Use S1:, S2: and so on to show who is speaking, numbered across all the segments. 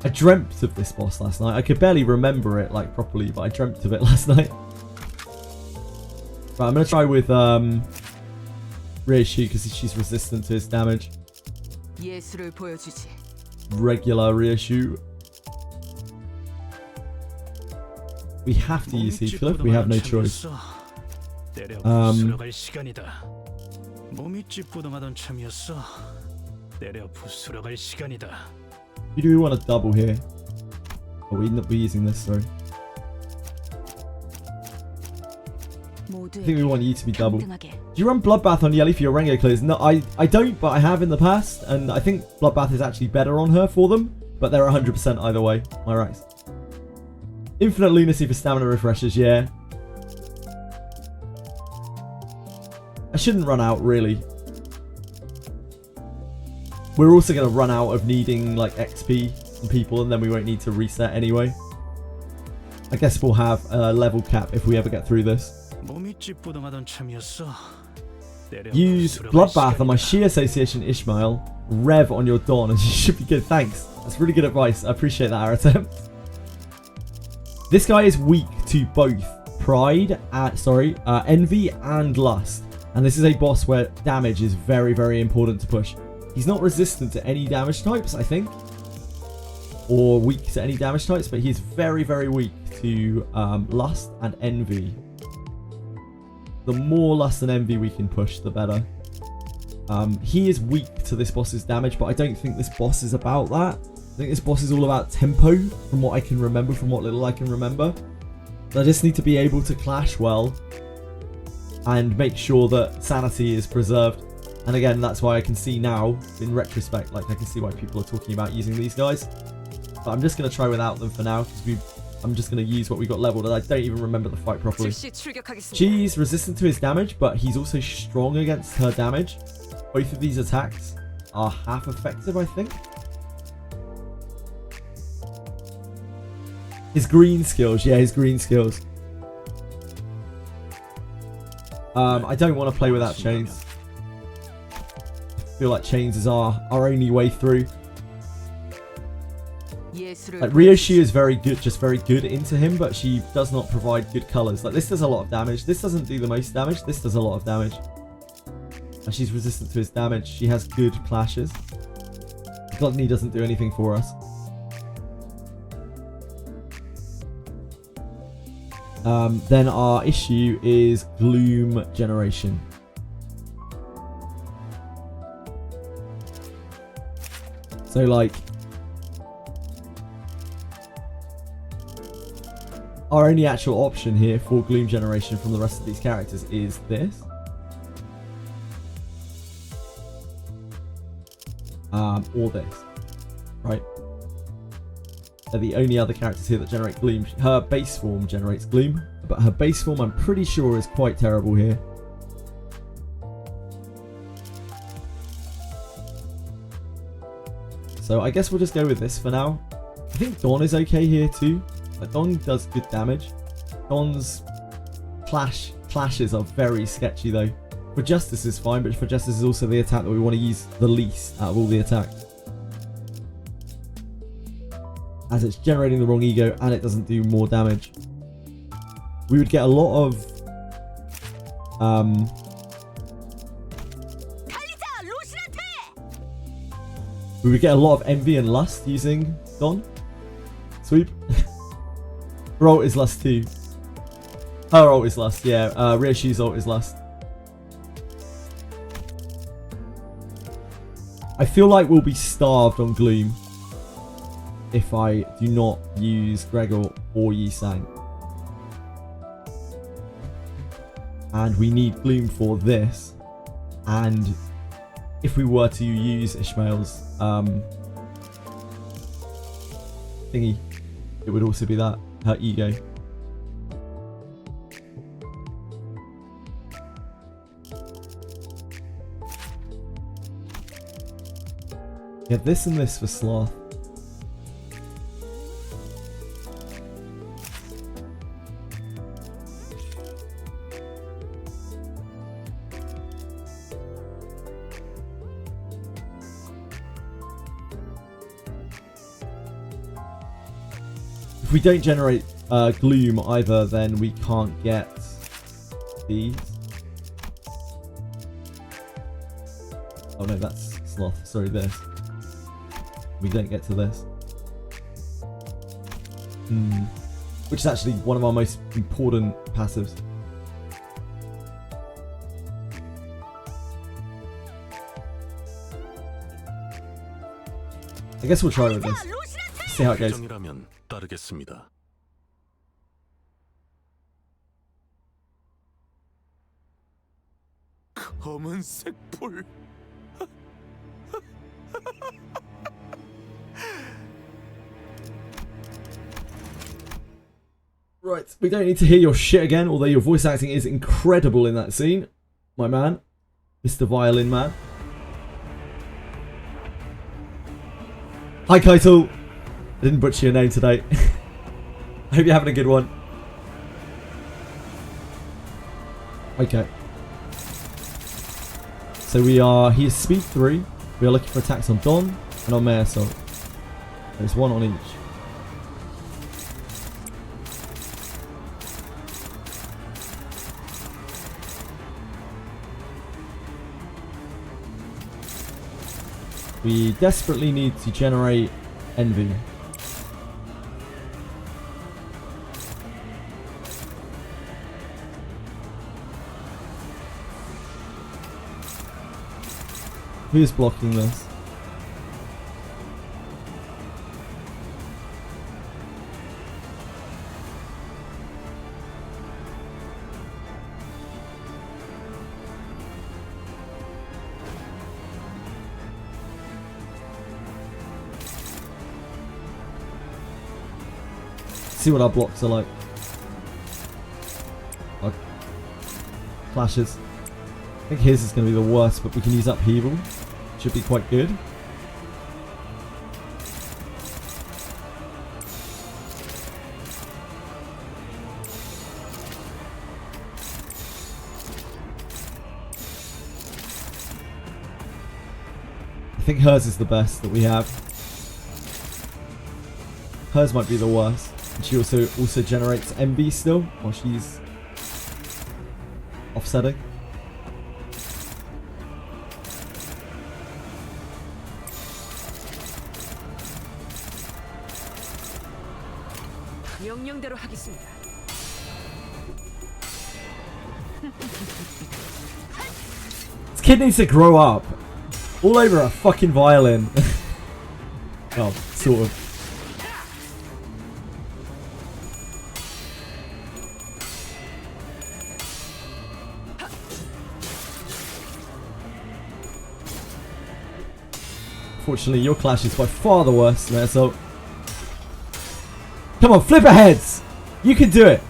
S1: I dreamt of this boss last night. I could barely remember it like properly, but I dreamt of it last night. Right, I'm going to try with Ryoshu because she's resistant to his damage. Regular Ryoshu. We have to use Heathcliff. We have no choice. Who do we want to double here? Oh, we're using this, sorry. I think we want you to be double. Do you run Bloodbath on Yelly for your Rengo clears? No, I don't, but I have in the past, and I think Bloodbath is actually better on her for them, but they're 100% either way. Am I right? Infinite Lunacy for stamina refreshes, yeah. I shouldn't run out, really. We're also going to run out of needing like XP from people, and then we won't need to reset anyway. I guess we'll have a level cap if we ever get through this. Use Bloodbath on my Shi Association Ishmael. Rev on your Dawn, and you should be good. Thanks. That's really good advice. I appreciate that, Aratem. This guy is weak to both Pride, Envy and Lust. And this is a boss where damage is very, very important to push. He's not resistant to any damage types, I think. Or weak to any damage types, but he's very, very weak to Lust and Envy. The more Lust and Envy we can push, the better. He is weak to this boss's damage, but I don't think this boss is about that. I think this boss is all about tempo, from what I can remember, from what little I can remember. I just need to be able to clash well and make sure that sanity is preserved. And again, that's why I can see now, in retrospect, like I can see why people are talking about using these guys. But I'm just going to try without them for now, because I'm just going to use what we got leveled, and I don't even remember the fight properly. She's resistant to his damage, but he's also strong against her damage. Both of these attacks are half effective, I think. His green skills, yeah, his green skills. I don't want to play without chains. I feel like chains is our only way through. Like Ryoshu is very good, just very good into him, but she does not provide good colours. Like this does a lot of damage. This doesn't do the most damage. This does a lot of damage. And she's resistant to his damage. She has good clashes. Gluttony doesn't do anything for us. Then our issue is Gloom Generation. So like, our only actual option here for Gloom Generation from the rest of these characters is this. Or this. Right? They're the only other characters here that generate Gloom. Her base form generates Gloom, but her base form I'm pretty sure is quite terrible here. So I guess we'll just go with this for now. I think Dawn is okay here too. Like Dawn does good damage. Dawn's clashes are very sketchy though. For Justice is fine, but for Justice is also the attack that we want to use the least out of all the attacks. As it's generating the wrong ego and it doesn't do more damage. We would get a lot of envy and lust using Dawn. Sweep. Her ult is lust too. Her ult is lust, yeah. Ryoshu's ult is lust. I feel like we'll be starved on Gloom if I do not use Gregor or Yisang. And we need Gloom for this. And if we were to use Ishmael's thingy, it would also be that, her ego. Yeah, this and this for Sloth. If we don't generate gloom either, then we can't get these. Oh no, that's sloth. Sorry, this. We don't get to this. Which is actually one of our most important passives. I guess we'll try with this. See how it goes. Right, we don't need to hear your shit again, although your voice acting is incredible in that scene. My man. Mr. Violin Man. Hi, Kaito. I didn't butcher your name today. I hope you're having a good one. Okay. So he is speed 3. We are looking for attacks on Don and on Mare Assault. There's one on each. We desperately need to generate envy. Who's blocking this? See what our blocks are like. Our clashes. I think his is going to be the worst, but we can use upheaval. Should be quite good. I think hers is the best that we have. Hers might be the worst. And she also generates envy still while she's offsetting. This kid needs to grow up. All over a fucking violin. Oh, sort of. Fortunately, your clash is by far the worst there, so... Come on, flip her heads! You can do it!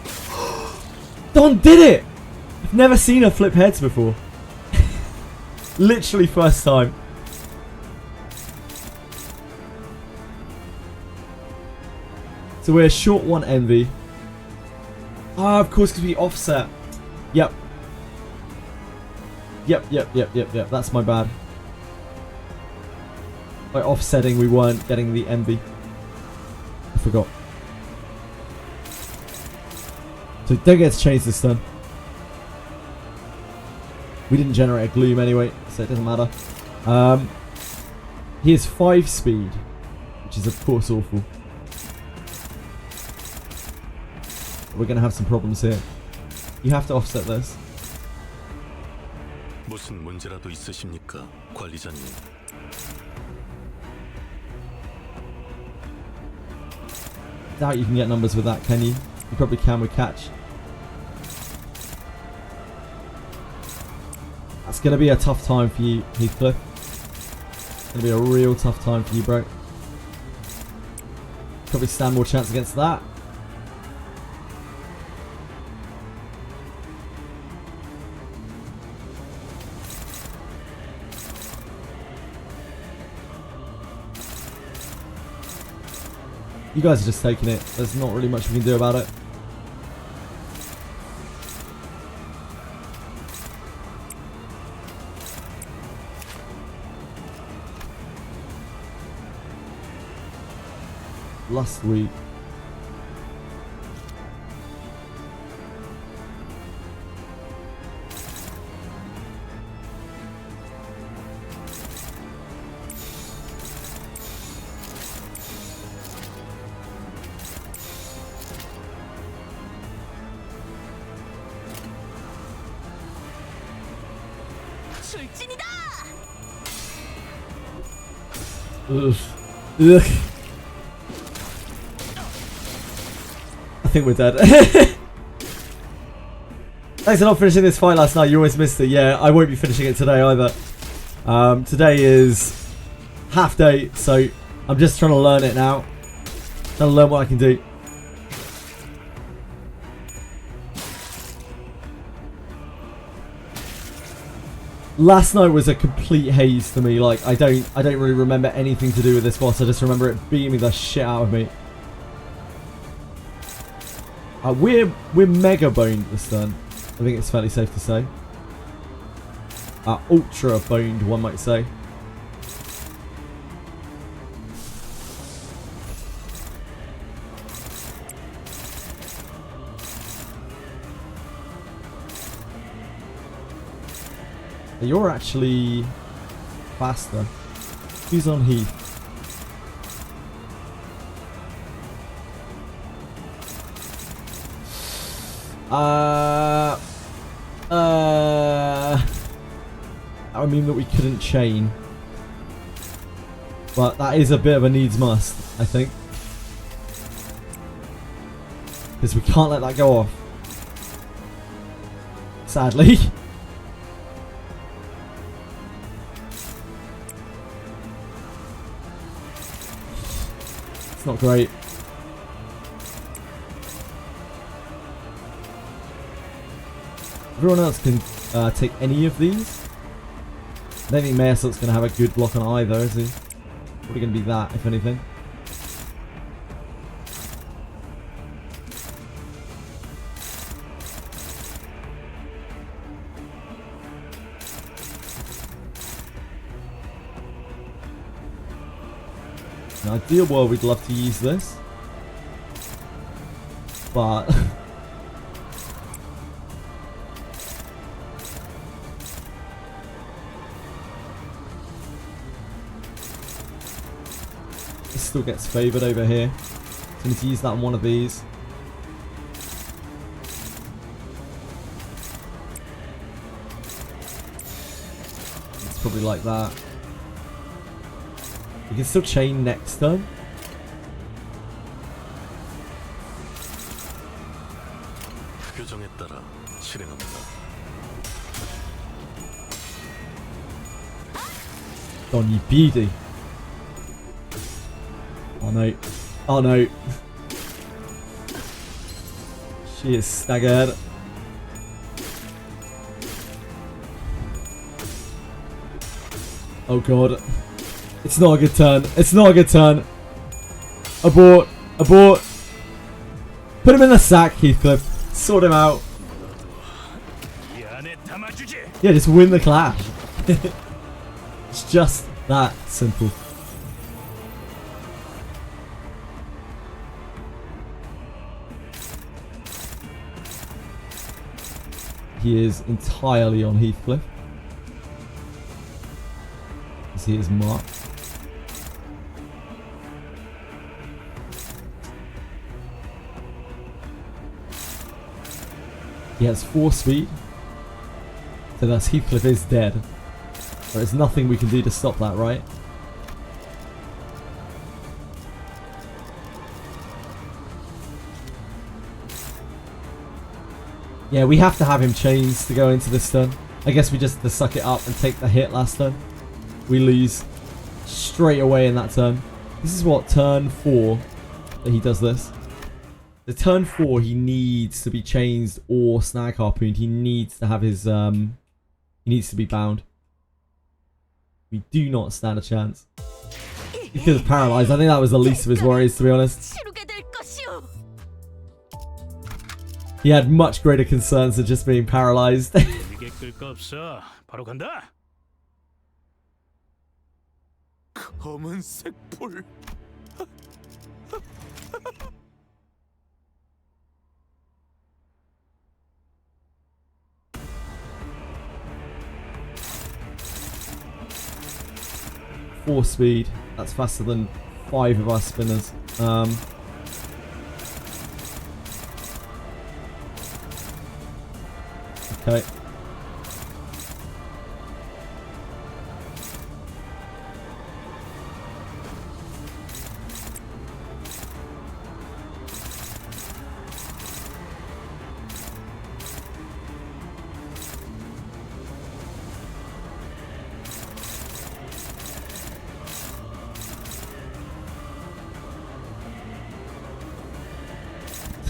S1: Don did it! I've never seen her flip heads before. Literally first time. So we're short 1 envy. Ah, of course, because we offset. Yep. Yep. That's my bad. By offsetting, we weren't getting the envy. I forgot. So don't get to change this turn. We didn't generate a gloom anyway, so it doesn't matter. He has 5 speed, which is of course awful. We're going to have some problems here. You have to offset this.
S2: 무슨 문제라도 있으십니까, 관리자님?
S1: Doubt you can get numbers with that, can you? You probably can with catch. That's going to be a tough time for you, Heathcliff. It's going to be a real tough time for you, bro. Probably stand more chance against that. You guys are just taking it. There's not really much we can do about it. Last week. Ugh. Ugh. I think we're dead. Thanks for not finishing this fight last night. You always missed it. Yeah, I won't be finishing it today either. Today is half day, so I'm just trying to learn it now. Trying to learn what I can do. Last night was a complete haze to me. Like I don't really remember anything to do with this boss. I just remember it beating the shit out of me. We're mega boned this turn. I think it's fairly safe to say. Ultra boned, one might say. You're actually faster. Who's on Heath? I mean that we couldn't chain. But that is a bit of a needs must, I think. Because we can't let that go off. Sadly. It's not great. Everyone else can take any of these. I don't think Mayasot's going to have a good block on either, is he? Probably going to be that, if anything. In an ideal world, we'd love to use this. But... still gets favoured over here. So I need to use that on one of these. It's probably like that. We can still chain next turn. Don't you beauty. Oh no. Oh no. She is staggered. Oh god. It's not a good turn. It's not a good turn. Abort. Abort. Put him in the sack, Heathcliff. Sort him out. Yeah, just win the clash. It's just that simple. He is entirely on Heathcliff. As he is marked. He has 4 speed. So thus Heathcliff is dead. There's nothing we can do to stop that, right? Yeah, we have to have him chains to go into this turn. I guess we just have to suck it up and take the hit last turn. We lose straight away in that turn. This is what, turn 4 that he does this. The turn 4 he needs to be chained or snag harpooned. He needs to have his he needs to be bound. We do not stand a chance. Because of paralyzed. I think that was the least of his worries, to be honest. He had much greater concerns than just being paralyzed. Four speed. That's faster than 5 of our spinners. Okay.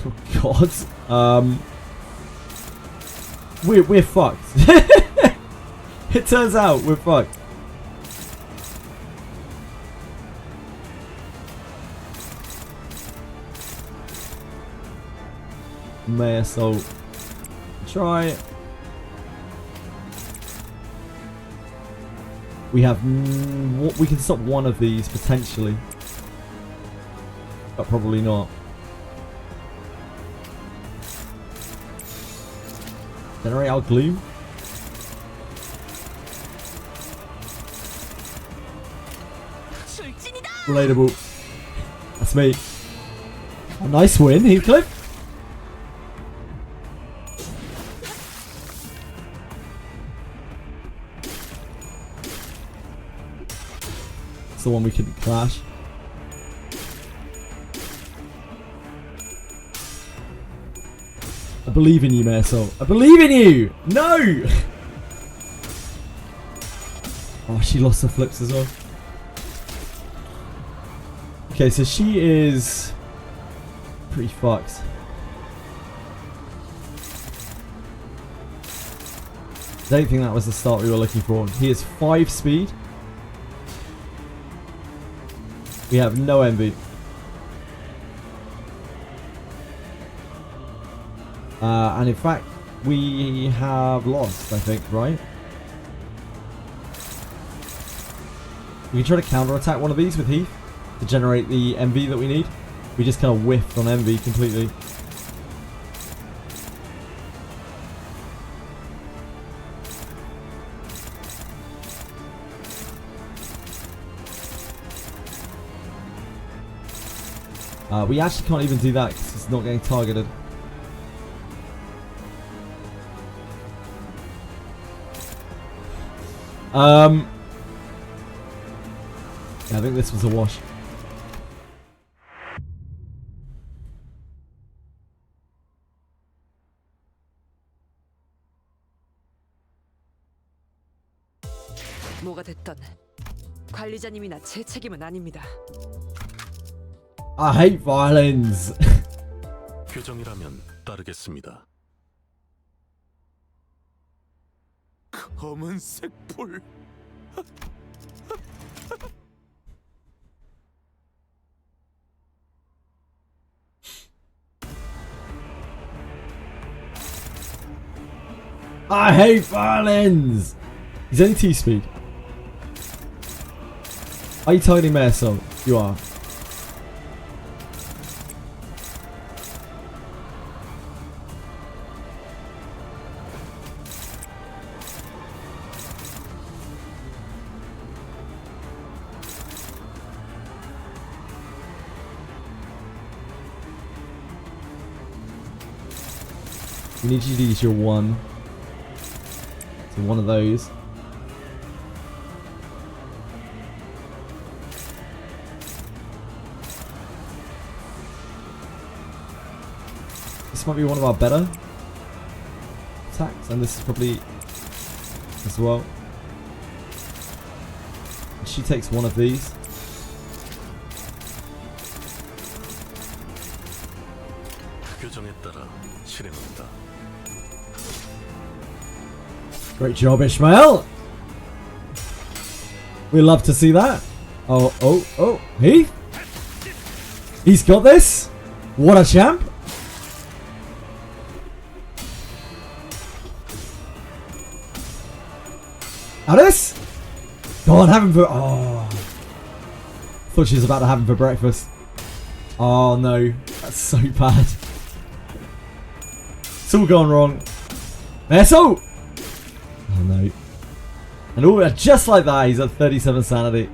S1: Oh God. We're fucked. It turns out we're fucked. May assault. Try. We have. We can stop one of these potentially, but probably not. Generate our gloom. Relatable. That's me. A nice win, Heathcliff. It's the one we couldn't clash. I believe in you, Marisol. I believe in you! No! Oh, she lost her flips as well. Okay, so she is pretty fucked. I don't think that was the start we were looking for. He is 5 speed. We have no envy. And in fact, we have lost, I think, right? We can try to counter-attack one of these with Heath to generate the envy that we need. We just kind of whiffed on envy completely. We actually can't even do that because it's not getting targeted. Yeah, I think this was a wash.
S3: 뭐가 됐던 관리자님이나 제 책임은 아닙니다.
S1: I hate violence.
S2: 규정이라면 따르겠습니다. 검은색 불.
S1: I hate violence. He's only 2 speed. Are you targeting Marisol? You are. We need you to use your 1. So one of those. This might be one of our better attacks, and this is probably as well. She takes one of these.
S2: 규정에 따라 실행한다.
S1: Great job, Ishmael. We love to see that. Oh, Heath. He's got this. What a champ. Alice? Go on, have him for... Oh. Thought she was about to have him for breakfast. Oh no, that's so bad. It's all gone wrong. Asshole! Oh no. And all just like that, he's at 37 sanity.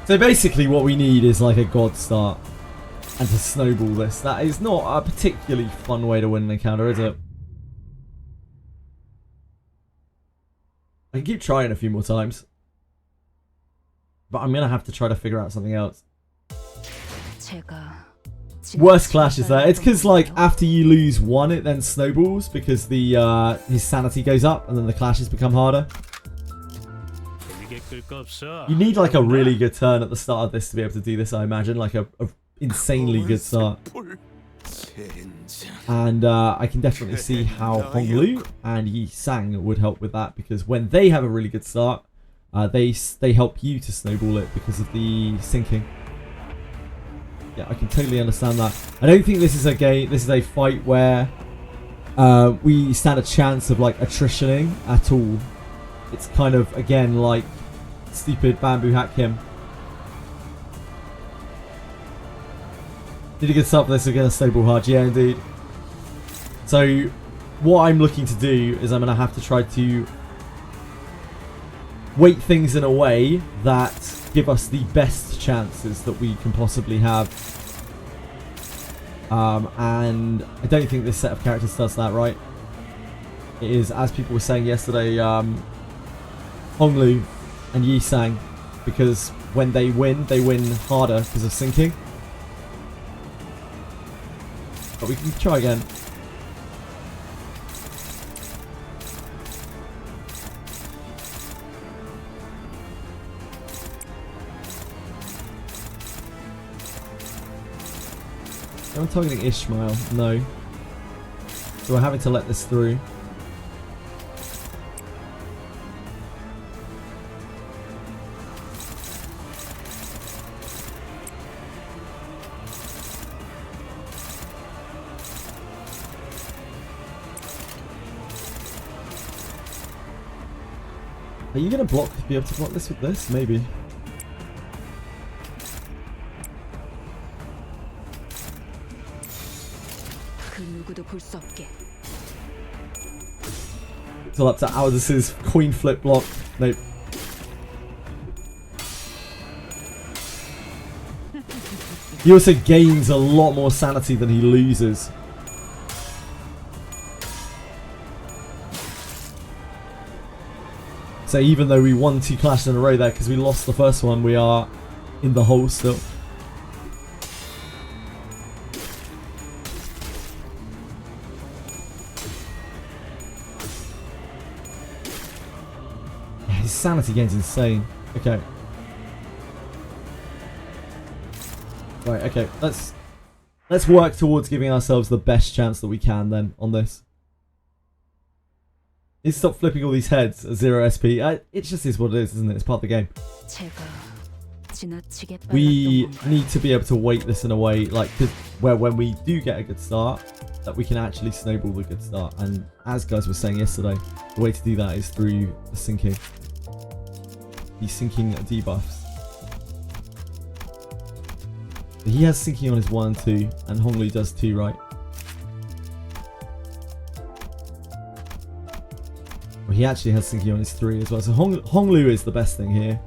S1: So basically what we need is like a god start and to snowball this. That is not a particularly fun way to win an encounter, is it? I can keep trying a few more times. But I'm gonna have to try to figure out something else.
S4: 제가
S1: Worst clashes there. It's because like after you lose one, it then snowballs because the his sanity goes up and then the clashes become harder. You need like a really good turn at the start of this to be able to do this, I imagine. Like a insanely good start. And I can definitely see how Honglu and Yi Sang would help with that, because when they have a really good start, they help you to snowball it because of the sinking. Yeah, I can totally understand that. I don't think this is a game. This is a fight where we stand a chance of like attritioning at all. It's kind of again like stupid bamboo hack him. Did a good start for this against snowball hard, yeah indeed. So what I'm looking to do is I'm going to have to try to weight things in a way that give us the best chances that we can possibly have. And I don't think this set of characters does that right. It is, as people were saying yesterday, Honglu and Yi Sang, because when they win harder because of sinking. But we can try again. Am I targeting Ishmael? No. So we're having to let this through. Are you going to be able to block this with this? Maybe. It's all up to Aldous' coin flip block. Nope. He also gains a lot more sanity than he loses. So even though we won 2 clashes in a row there because we lost the first one, we are in the hole still. His sanity gain's insane. Okay. Right, okay. Let's work towards giving ourselves the best chance that we can then on this. Is stop flipping all these heads at 0 SP. It just is what it is, isn't it? It's part of the game. We need to be able to weight this in a way like where when we do get a good start, that we can actually snowball the good start. And as guys were saying yesterday, the way to do that is through the sinking. These sinking debuffs. He has sinking on his 1 and 2, and Honglu does 2, right? Well, he actually has sinking on his 3 as well. So Honglu is the best thing here.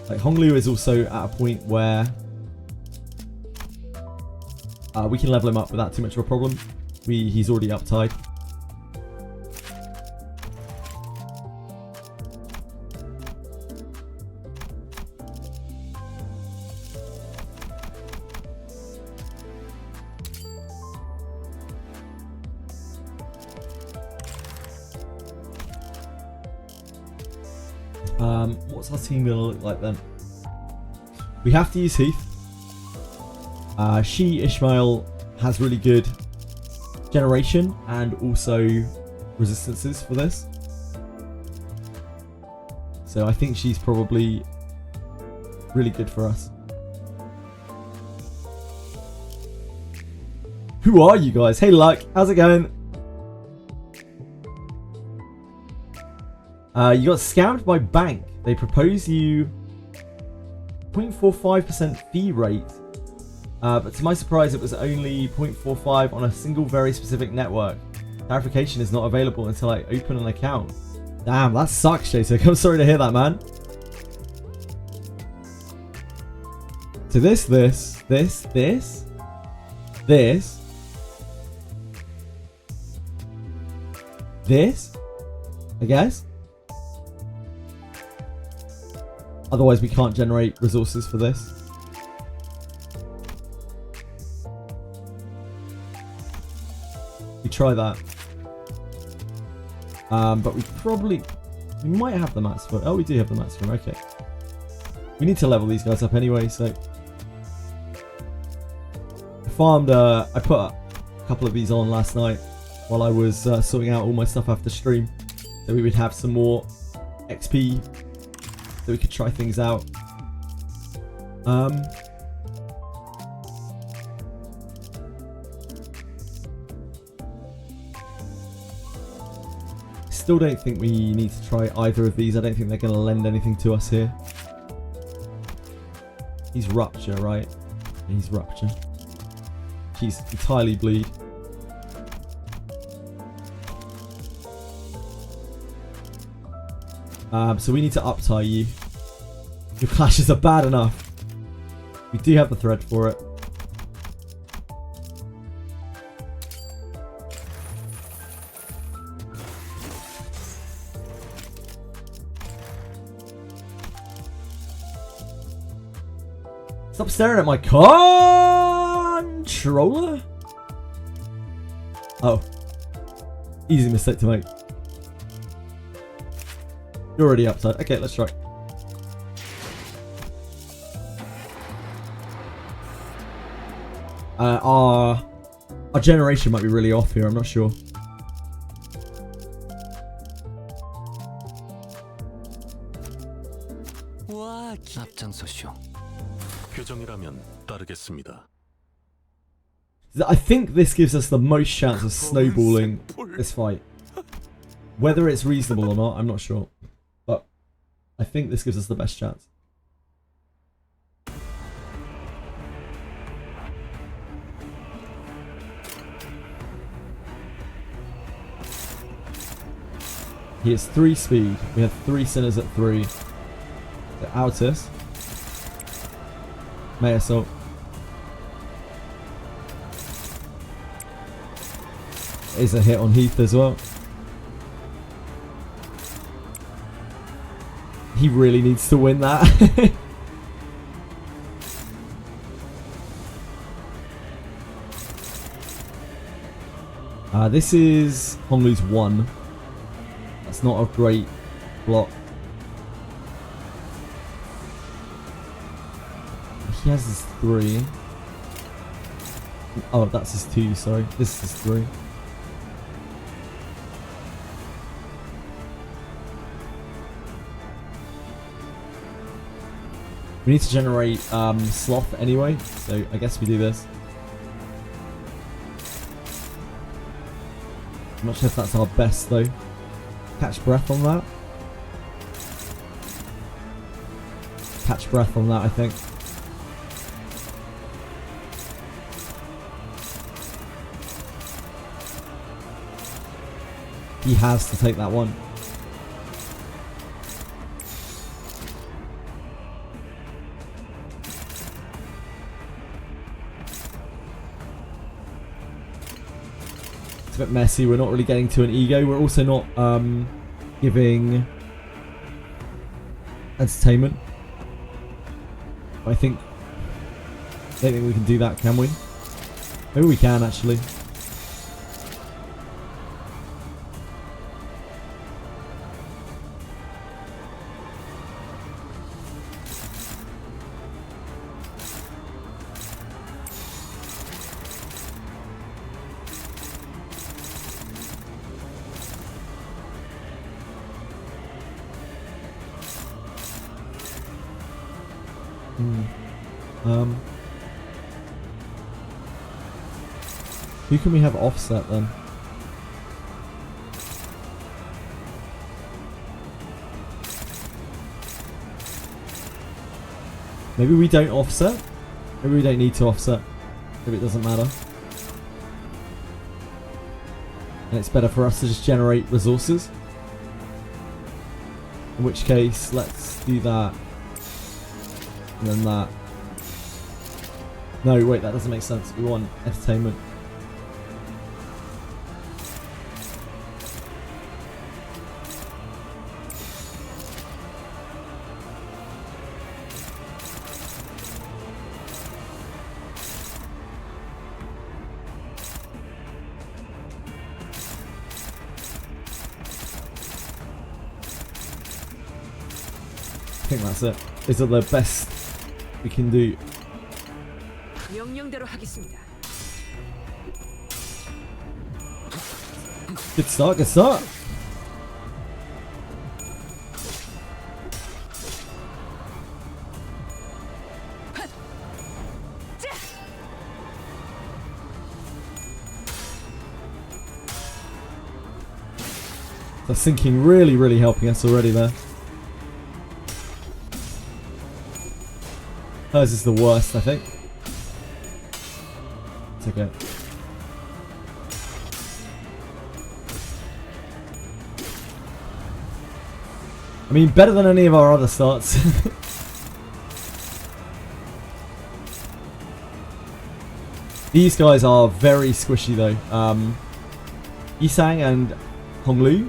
S1: Like Honglu is also at a point where we can level him up without too much of a problem. He's already uptied. What's our team gonna look like then? We have to use Heath. Ishmael has really good generation and also resistances for this. So I think she's probably really good for us. Who are you guys? Hey Luck, how's it going? You got scammed by bank. They propose you 0.45% fee rate. But to my surprise, it was only 0.45 on a single very specific network. Clarification is not available until I open an account. Damn, that sucks, Jacek. I'm sorry to hear that, man. So this, I guess. Otherwise, we can't generate resources for this. try that. But we might have the mats for. Oh, we do have the mats for him. Okay. We need to level these guys up anyway, so. I farmed. I put a couple of these on last night while I was sorting out all my stuff after stream, so we would have some more XP, so we could try things out. Still don't think we need to try either of these. I don't think they're going to lend anything to us here. He's Rupture, right? He's Rupture. He's entirely Bleed. So we need to up-tie you. Your clashes are bad enough. We do have the thread for it. Stop staring at my controller. Oh. Easy mistake to make. You're already upside. Okay, let's try. Our generation might be really off here. I'm not sure.
S2: 교정이라면 따르겠습니다.
S1: I think this gives us the most chance of snowballing this fight. Whether it's reasonable or not, I'm not sure. But I think this gives us the best chance. He has 3 speed. We have 3 sinners at 3. The Altus. May Assault. Is a hit on Heath as well. He really needs to win that. This is Honglu's 1. That's not a great block. He has his 3. Oh, that's his 2, sorry. This is his 3. We need to generate Sloth anyway, so I guess we do this. I'm not sure if that's our best though. Catch breath on that. Catch breath on that, I think. He has to take that one. It's a bit messy. We're not really getting to an ego. We're also not giving entertainment. I don't think we can do that, can we? Maybe we can actually. Who can we have offset then? Maybe we don't offset? Maybe we don't need to offset. Maybe it doesn't matter. And it's better for us to just generate resources. In which case, let's do that. And then that. No, wait, that doesn't make sense. We want entertainment. think that's it. These are the best we can do.
S3: 명령대로 하겠습니다.
S1: Good start, good start. The sinking really helping us already there. Hers is the worst, I think. It's okay. I mean, better than any of our other starts. These guys are very squishy though. Yisang and Honglu,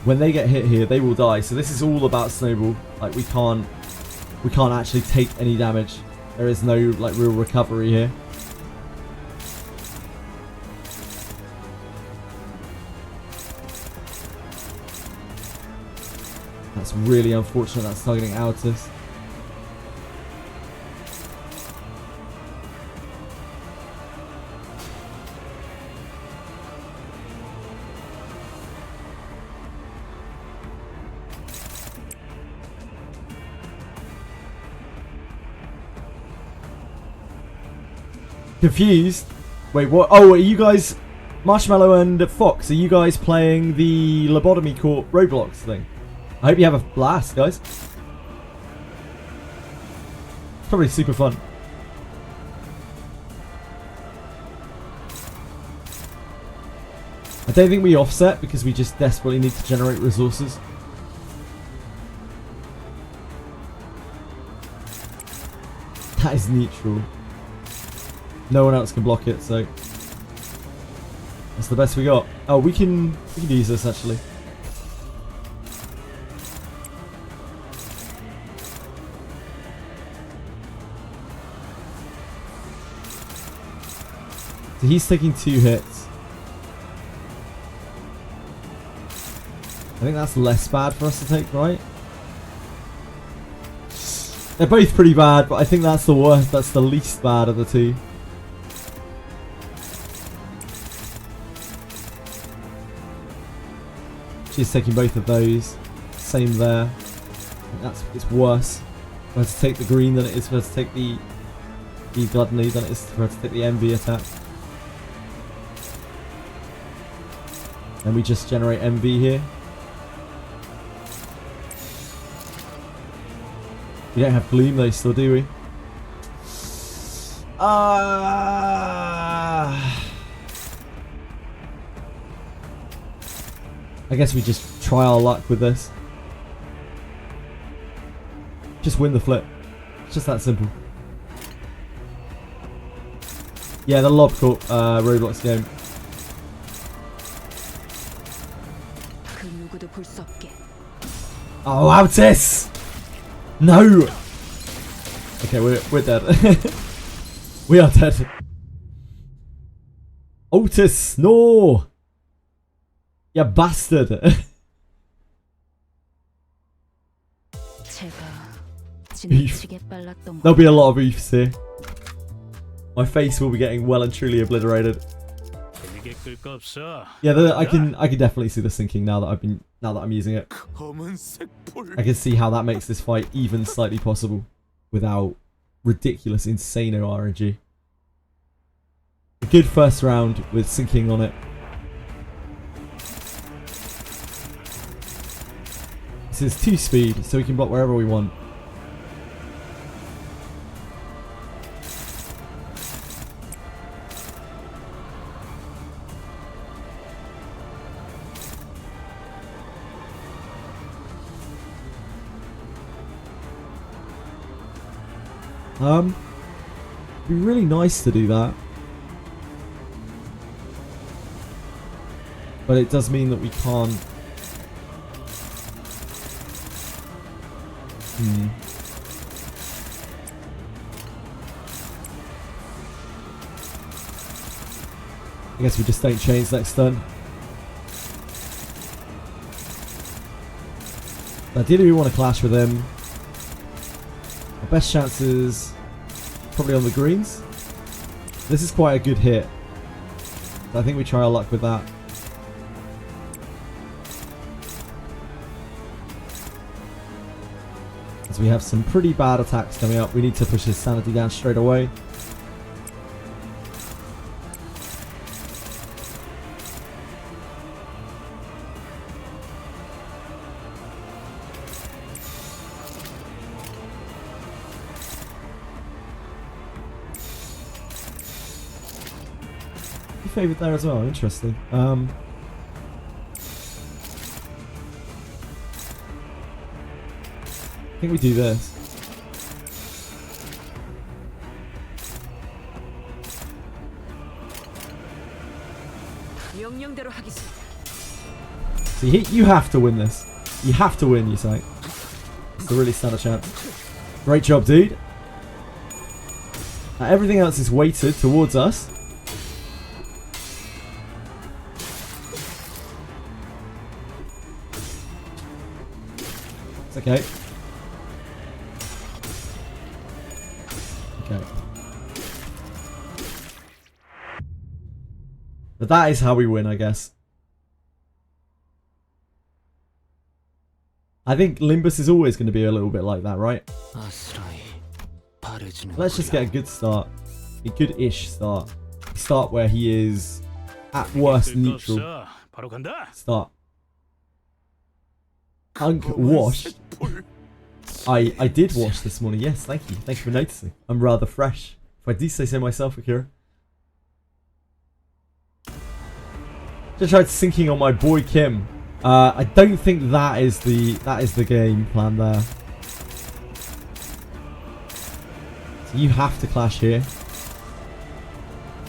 S1: when they get hit here, they will die. So this is all about snowball. Like we can't actually take any damage. There is no like real recovery here. That's really unfortunate. That's targeting Altus. Confused. Wait, what? Oh, are you guys, Marshmallow and Fox, are you guys playing the Lobotomy Court Roblox thing? I hope you have a blast, guys. It's probably super fun. I don't think we offset because we just desperately need to generate resources. That is neutral. No one else can block it, so that's the best we got. Oh, we can use this actually. So he's taking 2 hits. I think that's less bad for us to take, right? They're both pretty bad, but I think that's the worst. That's the least bad of the two. She's taking both of those. Same there. I think it's worse for her to take the green than it is for her to take the gluttony than it is for her to take the envy attack. And we just generate envy here. We don't have gloom though, still, do we? I guess we just try our luck with this. Just win the flip. It's just that simple. Yeah, the Lob Corp Roblox game. Oh, Altus! No! Okay, we're dead. We are dead. Altus, no! You bastard! There'll be a lot of oofs here. My face will be getting well and truly obliterated. Yeah, I can definitely see the sinking now that I'm using it. I can see how that makes this fight even slightly possible without ridiculous insano RNG. A good first round with sinking on it. This is 2 speed, so we can block wherever we want. It'd be really nice to do that. But it does mean that we can't. I guess we just don't change next turn. Ideally we want to clash with him. Best chances probably on the greens. This is quite a good hit. I think we try our luck with that. As we have some pretty bad attacks coming up. We need to push his sanity down straight away. Favourite there as well, interesting. I think we do this.
S3: 명령대로 하겠습니다.
S1: So you have to win this. You have to win, you say. To really stand a chance. Great job, dude. Everything else is weighted towards us. It's okay. Okay. But that is how we win, I guess. I think Limbus is always going to be a little bit like that, right? Let's just get a good start. A good-ish start. Start where he is at worst neutral. Start. Unk washed. I did wash this morning. Yes, thank you. Thank you for noticing. I'm rather fresh. If I do say so myself, Akira. Just tried sinking on my boy Kim. I don't think that is the game plan there. So you have to clash here.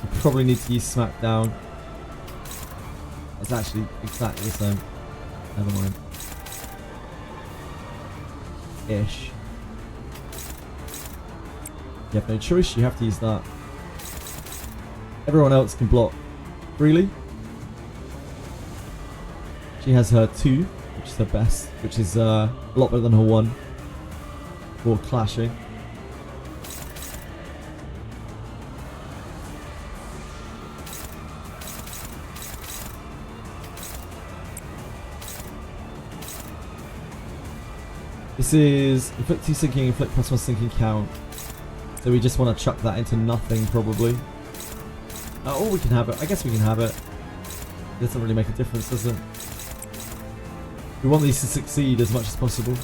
S1: You probably need to use Smackdown. That's actually exactly the same. Never mind. Ish. You have no choice, you have to use that. Everyone else can block freely. She has her 2, which is her best, which is a lot better than her 1 for clashing. This is inflict 2 sinking, inflict +1 sinking count. So we just want to chuck that into nothing probably. Or we can have it. I guess we can have it. It doesn't really make a difference, does it? We want these to succeed as much as possible.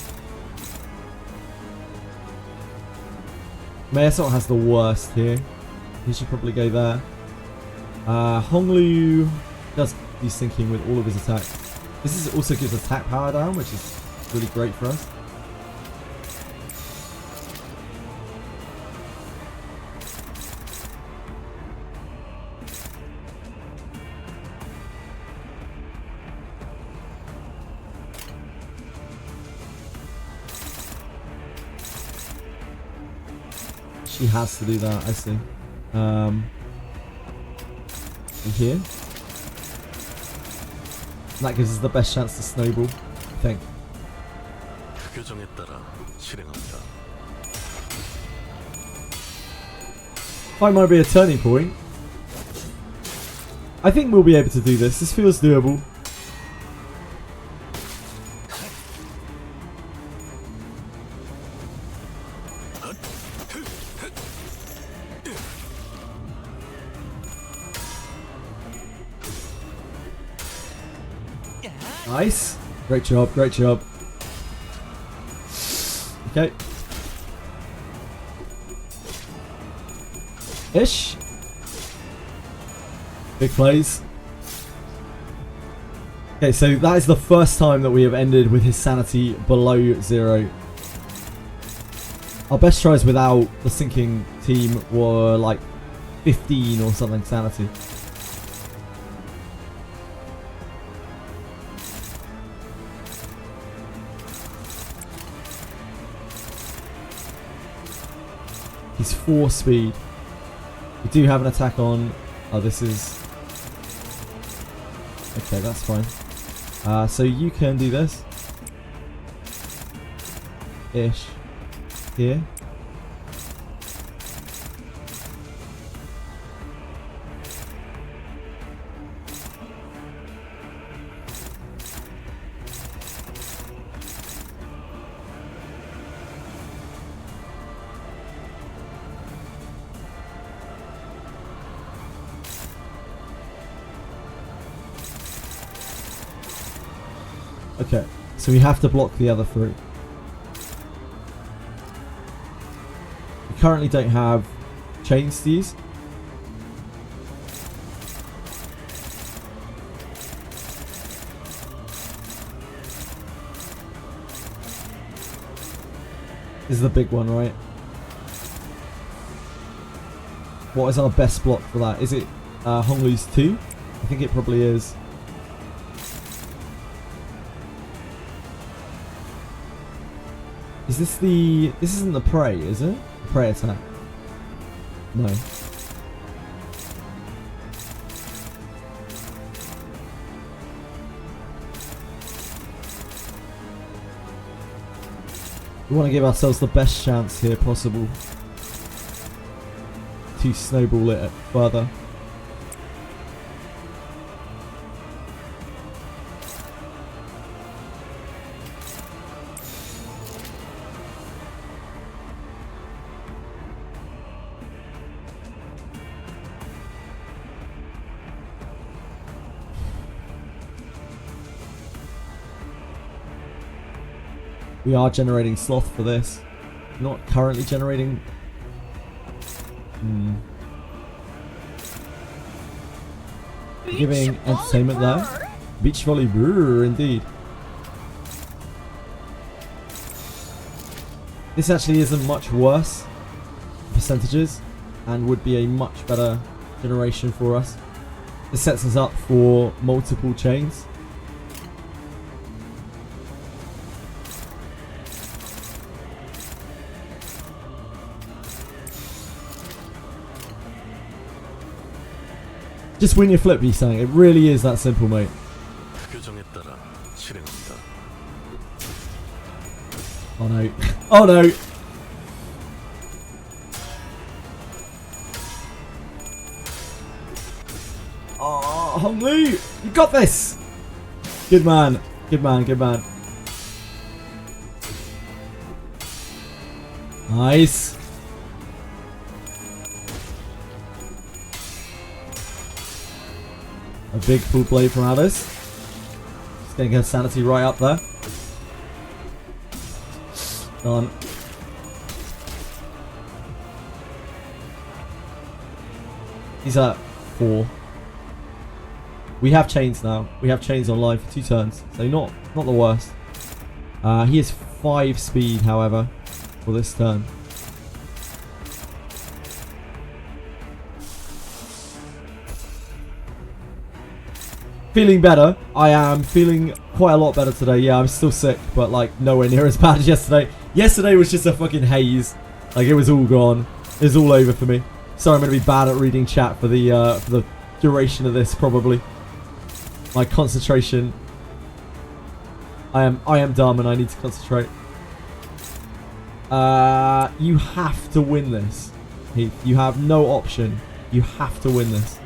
S1: Mayasol has the worst here. He should probably go there. Honglu does desyncing with all of his attacks. This is also gives attack power down, which is really great for us. She has to do that, I see. And here. That gives us the best chance to snowball, I think. Fight might be a turning point. I think we'll be able to do this. This feels doable. Nice. Great job, great job. Okay. Ish. Big plays. Okay, so that is the first time that we have ended with his sanity below 0. Our best tries without the sinking team were like 15 or something sanity. He's 4 speed. We do have an attack on. Oh, this is... Okay, that's fine. So you can do this. Ish. Here. Okay, so we have to block the other 3. We currently don't have chains to use. This is the big one, right? What is our best block for that? Is it Honglu's 2? I think it probably is. Is this the... This isn't the prey, is it? The prey attack. No. We want to give ourselves the best chance here possible to snowball it further. We are generating sloth for this. Not currently generating. Giving entertainment there. Beach volley, brr, indeed. This actually isn't much worse percentages and would be a much better generation for us. This sets us up for multiple chains. Just win your flip, he's saying. It really is that simple, mate.
S2: 규정에 따라 실행합니다.
S1: Oh no. Oh no! Oh, Honglu! You got this! Good man. Good man, good man. Nice. A big full blade from Alice. Just getting her sanity right up there. Done. He's at 4. We have chains now. We have chains online for 2 turns, so not the worst. He is 5 speed, however, for this turn. Feeling better. I am feeling quite a lot better today. Yeah, I'm still sick, but like nowhere near as bad as yesterday. Yesterday was just a fucking haze. Like it was all gone. It was all over for me. Sorry, I'm going to be bad at reading chat for the duration of this probably. My concentration. I am dumb and I need to concentrate. You have to win this, Heath. You have no option. You have to win this.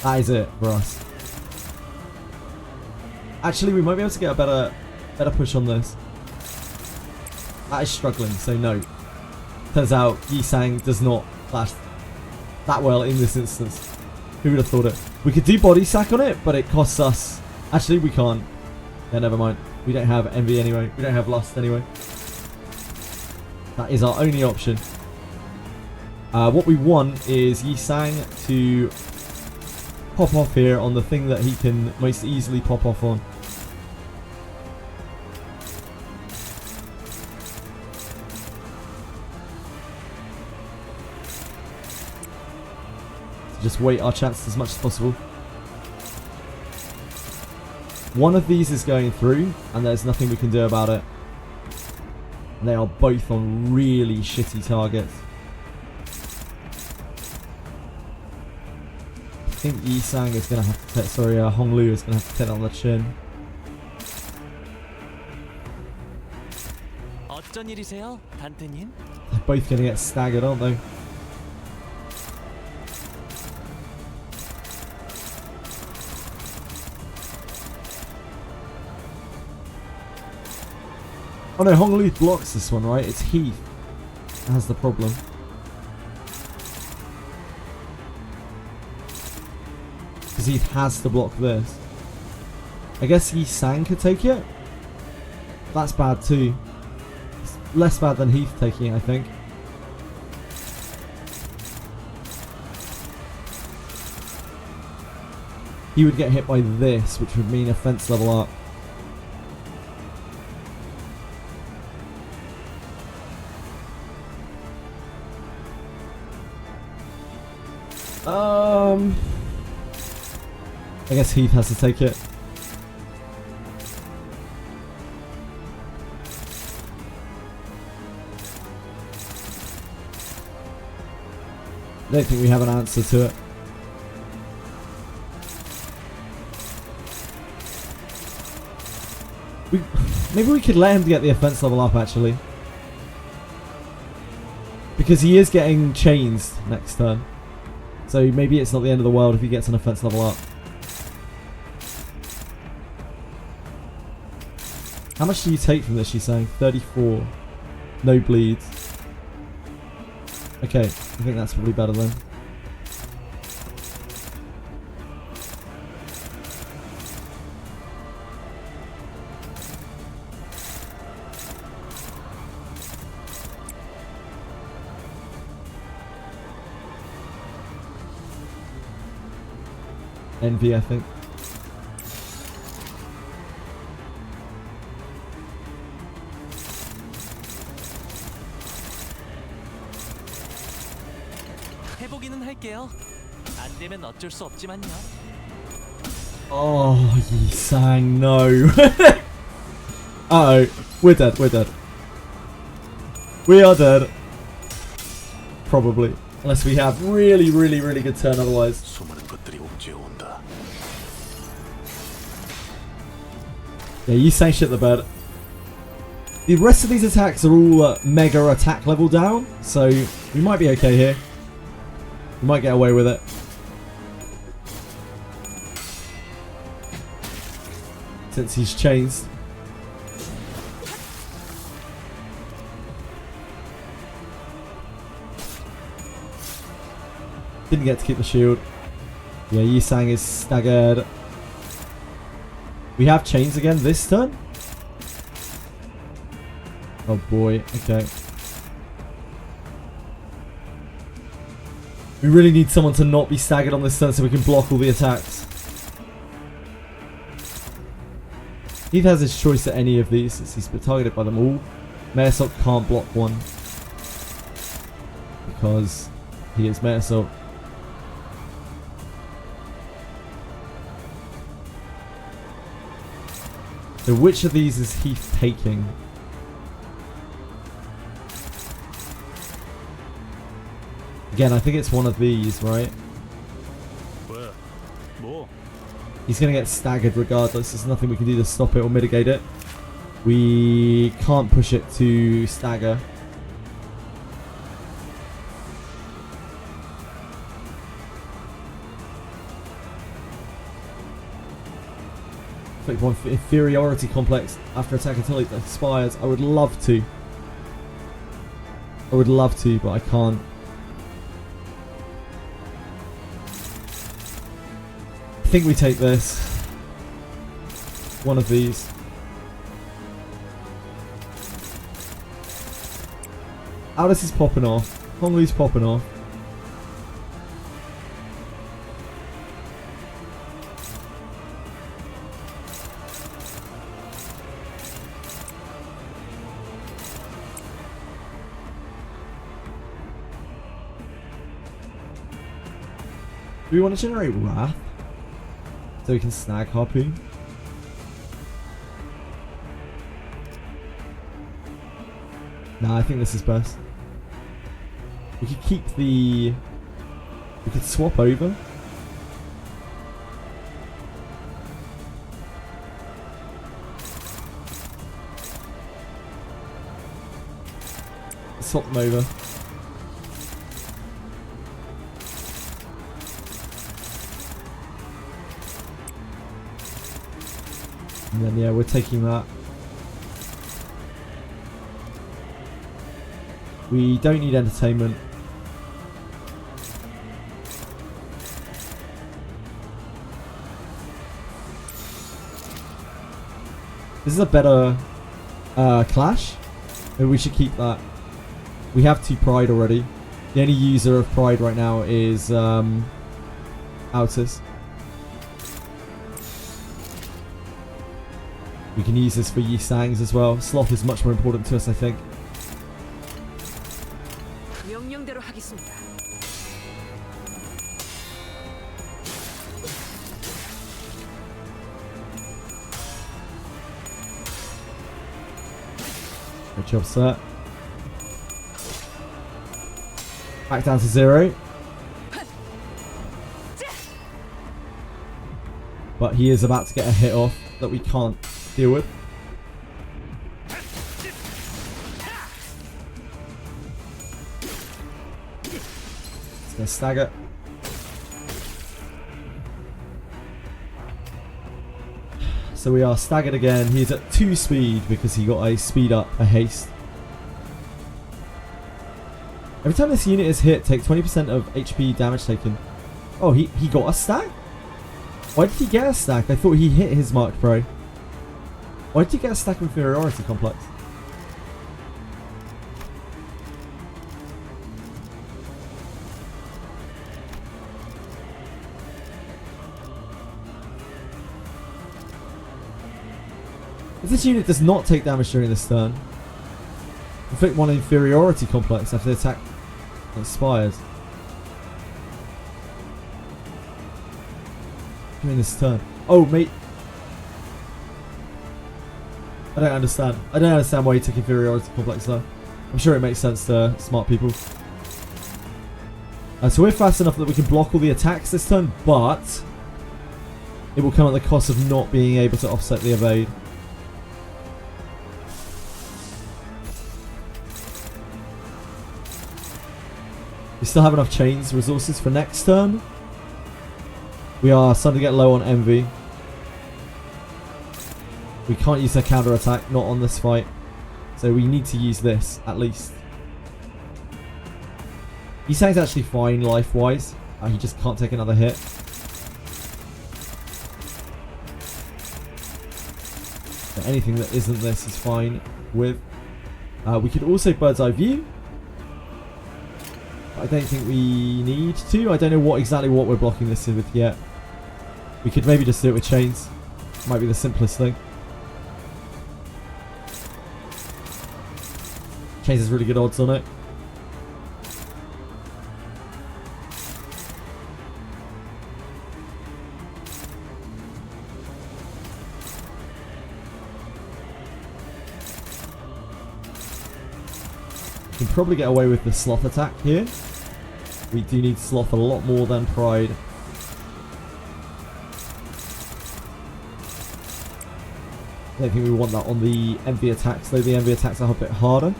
S1: That is it for us. Actually, we might be able to get a better push on this. That is struggling, so no. Turns out Yisang does not flash that well in this instance. Who would have thought it? We could do body sack on it, but it costs us. Actually, we can't. Yeah, never mind. We don't have envy anyway. We don't have lust anyway. That is our only option. What we want is Yisang to pop off here on the thing that he can most easily pop off on. Just wait our chances as much as possible. One of these is going through, and there's nothing we can do about it. And they are both on really shitty targets. I think Yisang is going to have to take, sorry, Honglu is going to have to take that on the chin.
S4: 어쩐 일이세요, 단테님?
S1: They're both going to get staggered, aren't they? Oh no, Honglu blocks this one, right? It's Heath that has the problem. Because Heath has to block this. I guess Yi-Sang could take it. That's bad too. It's less bad than Heath taking it, I think. He would get hit by this, which would mean offense level up. I guess Heath has to take it. I don't think we have an answer to it. Maybe we could let him get the offense level up actually. Because he is getting chains next turn. So maybe it's not the end of the world if he gets an offense level up. How much do you take from this, she's saying? 34. No bleeds. Okay, I think that's probably better then. Envy, I think.
S4: 해보기는 할게요. 안 되면 어쩔 수 없지만요.
S1: Oh, Yi-Sang, no. Uh-oh, we're dead, we're dead. We are dead. Probably. Unless we have really good turn otherwise.
S2: 수많은 것들이 옥죄어 온다.
S1: Yeah, Yi-Sang shit the bed. The rest of these attacks are all mega attack level down, so we might be okay here. We might get away with it. Since he's chased. Didn't get to keep the shield. Yeah, Yi-Sang is staggered. We have chains again this turn? Oh boy, okay. We really need someone to not be staggered on this turn so we can block all the attacks. Heath has his choice at any of these since he's been targeted by them all. Mayorsock can't block one because he is Mayorsock. So which of these is Heath taking? Again, I think it's one of these, right? He's going to get staggered regardless. There's nothing we can do to stop it or mitigate it. We can't push it to stagger. Click one for inferiority complex after attack until it expires. I would love to. I would love to, but I can't. I think we take this. One of these. Alice is popping off. Honglu's popping off. Do we want to generate Wrath? So we can snag Harpoon? Nah, I think this is best. We could keep the... We could swap over. Swap them over. And then yeah, we're taking that. We don't need entertainment. This is a better clash. Maybe we should keep that. We have 2 pride already. The only user of pride right now is Altus. We can use this for Yi Sangs as well. Sloth is much more important to us, I think.
S3: 명령대로 하겠습니다.
S1: Good job, sir. Back down to 0. But he is about to get a hit off that we can't deal with. It's going to stagger. So we are staggered again. He's at 2 speed because he got a speed up, a haste. Every time this unit is hit, take 20% of HP damage taken. Oh, he got a stack? Why did he get a stack? I thought he hit his Mark Pro. Why did he get a stack of inferiority complex? If this unit does not take damage during this turn, inflict 1 inferiority complex after the attack expires. During this turn. Oh, mate. I don't understand. I don't understand why he took inferiority complex though. I'm sure it makes sense to smart people. So we're fast enough that we can block all the attacks this turn, but it will come at the cost of not being able to offset the evade. We still have enough chains resources for next turn. We are starting to get low on envy. We can't use their counter attack, not on this fight. So we need to use this at least. Yisang's actually fine life wise. He just can't take another hit. But anything that isn't this is fine with. We could also bird's eye view. I don't think we need to. I don't know exactly what we're blocking this with yet. We could maybe just do it with chains. Might be the simplest thing. Chains has really good odds on it. We can probably get away with the sloth attack here. We do need sloth a lot more than pride. I don't think we want that on the envy attacks, though the envy attacks are a bit harder.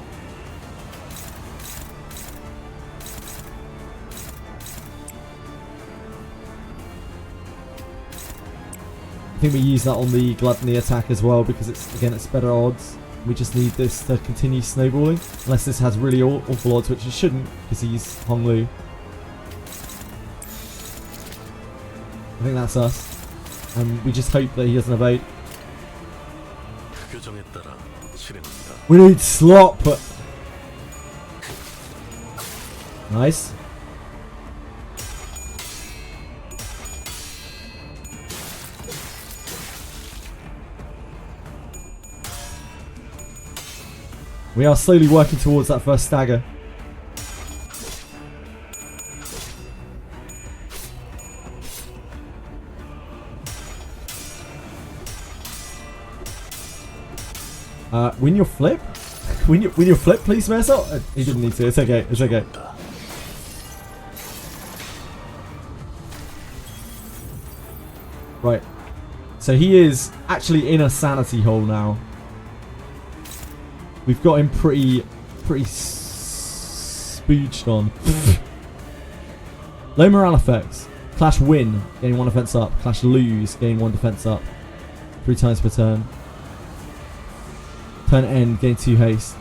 S1: I think we use that on the gluttony attack as well because it's better odds. We just need this to continue snowballing, unless this has really awful odds, which it shouldn't because he's Hong Lu. I think that's us, and we just hope that he doesn't evade. We need slop. Nice. We are slowly working towards that first stagger. Win your flip? Win your flip, please, Mercer? He didn't need to. It's okay. It's okay. Right. So he is actually in a sanity hole now. We've got him pretty spooched on. Low morale effects. Clash win, gain 1 defense up. Clash lose, gain 1 defense up. 3 times per turn. Turn end, gain 2 haste.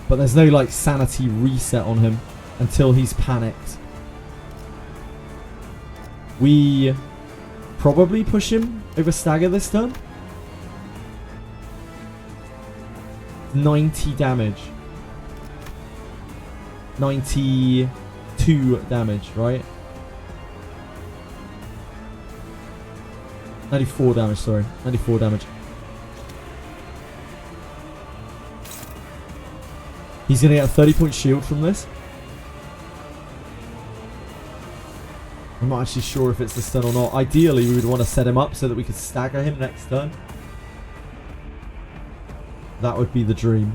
S1: But there's no like sanity reset on him until he's panicked. We probably push him over stagger this turn. 90 damage. 92 damage, right? 94 damage, sorry. 94 damage. He's going to get a 30-point shield from this. I'm not actually sure if it's the stun or not. Ideally, we would want to set him up so that we could stagger him next turn. That would be the dream.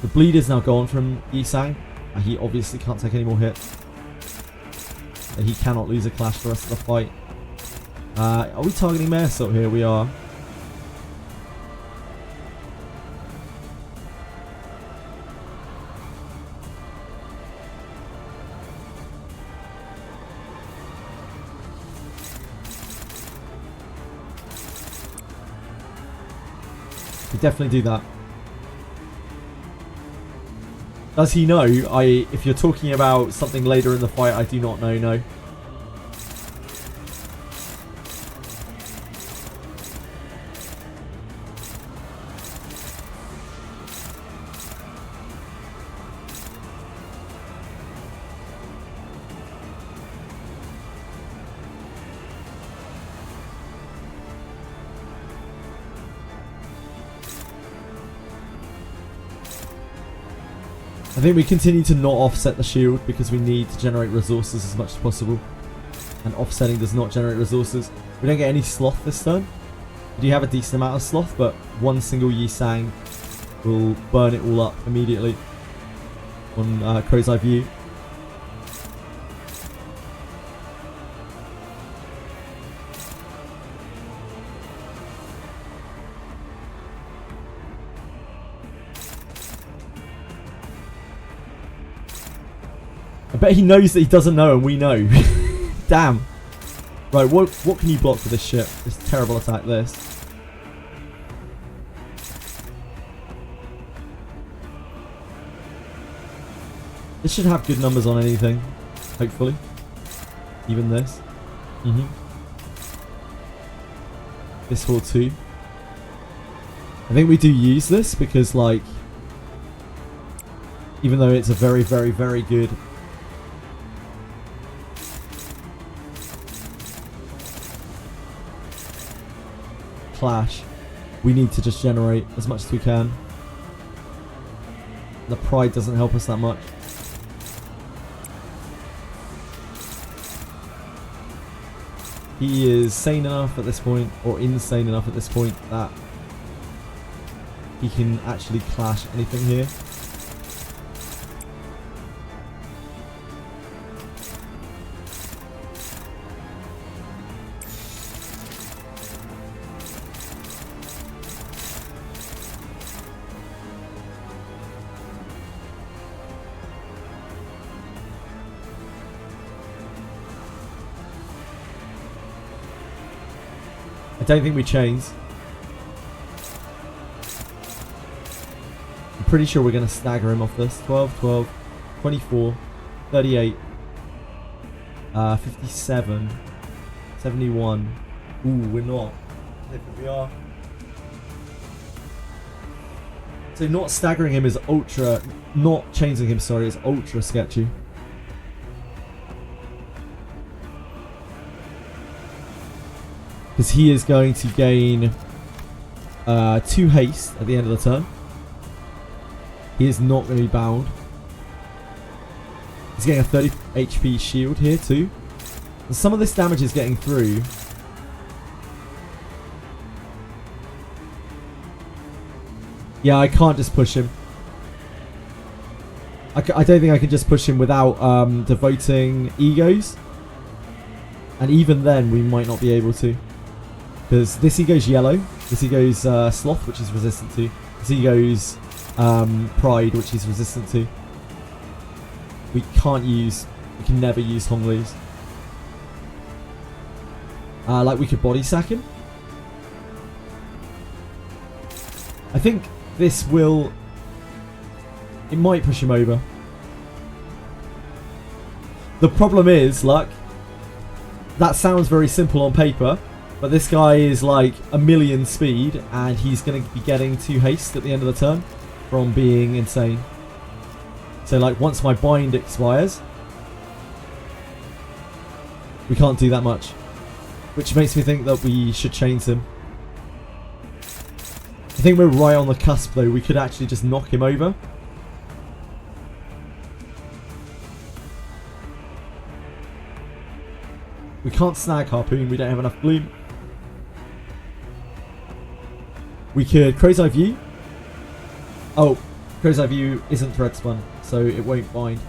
S1: The bleed is now gone from Yisang. He obviously can't take any more hits. And he cannot lose a clash for the rest of the fight. Are we targeting Maresot here? We are. We definitely do that. Does he know? If you're talking about something later in the fight, I do not know, no. I think we continue to not offset the shield because we need to generate resources as much as possible. And offsetting does not generate resources. We don't get any sloth this turn. We do have a decent amount of sloth, but one single Yisang will burn it all up immediately on Crow's Eye View. I bet he knows that he doesn't know and we know. Damn. Right, what can you block for this shit? This terrible attack, this. This should have good numbers on anything. Hopefully. Even this. This will too. I think we do use this because, like, even though it's a very, very, very good clash, we need to just generate as much as we can. The pride doesn't help us that much. He is sane enough at this point, or insane enough at this point, that he can actually clash anything here. I don't think we chains. I'm pretty sure we're going to stagger him off this. 12, 12, 24, 38, 57, 71. Ooh, we're not. I think we are. So not staggering him is ultra... Not chaining him, sorry, is ultra sketchy. Because he is going to gain 2 haste at the end of the turn. He is not going to be bound. He's getting a 30 HP shield here too. And some of this damage is getting through. Yeah, I can't just push him. I don't think I can just push him without devoting egos. And even then, we might not be able to. Because this ego's yellow, this ego's sloth, which is resistant to. This ego's pride, which is resistant to. We can never use Honglu's. Like we could body sack him. I think this will... It might push him over. The problem is, Luck, that sounds very simple on paper, but this guy is like a million speed, and he's going to be getting 2 haste at the end of the turn from being insane. So like once my bind expires, we can't do that much, which makes me think that we should chains him. I think we're right on the cusp though. We could actually just knock him over. We can't snag Harpoon, we don't have enough bloom. We could Crow's Eye View. Oh, Crow's Eye View isn't thread spun, so it won't bind.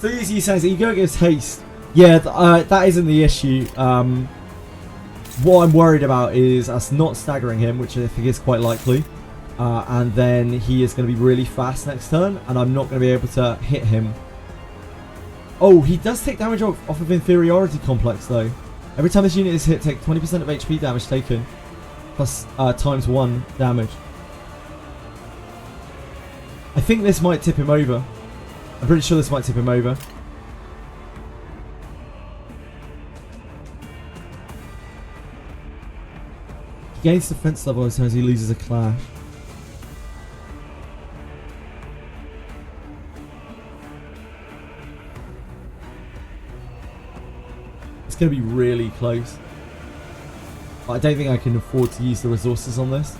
S1: So easy says ego against haste. Yeah, that isn't the issue. What I'm worried about is us not staggering him, which I think is quite likely. And then he is going to be really fast next turn, and I'm not going to be able to hit him. Oh, he does take damage off of Inferiority Complex though. Every time this unit is hit, take 20% of HP damage taken, plus times 1 damage. I think this might tip him over. I'm pretty sure this might tip him over. He gains defense level as soon as he loses a clash. It's going to be really close. I don't think I can afford to use the resources on this.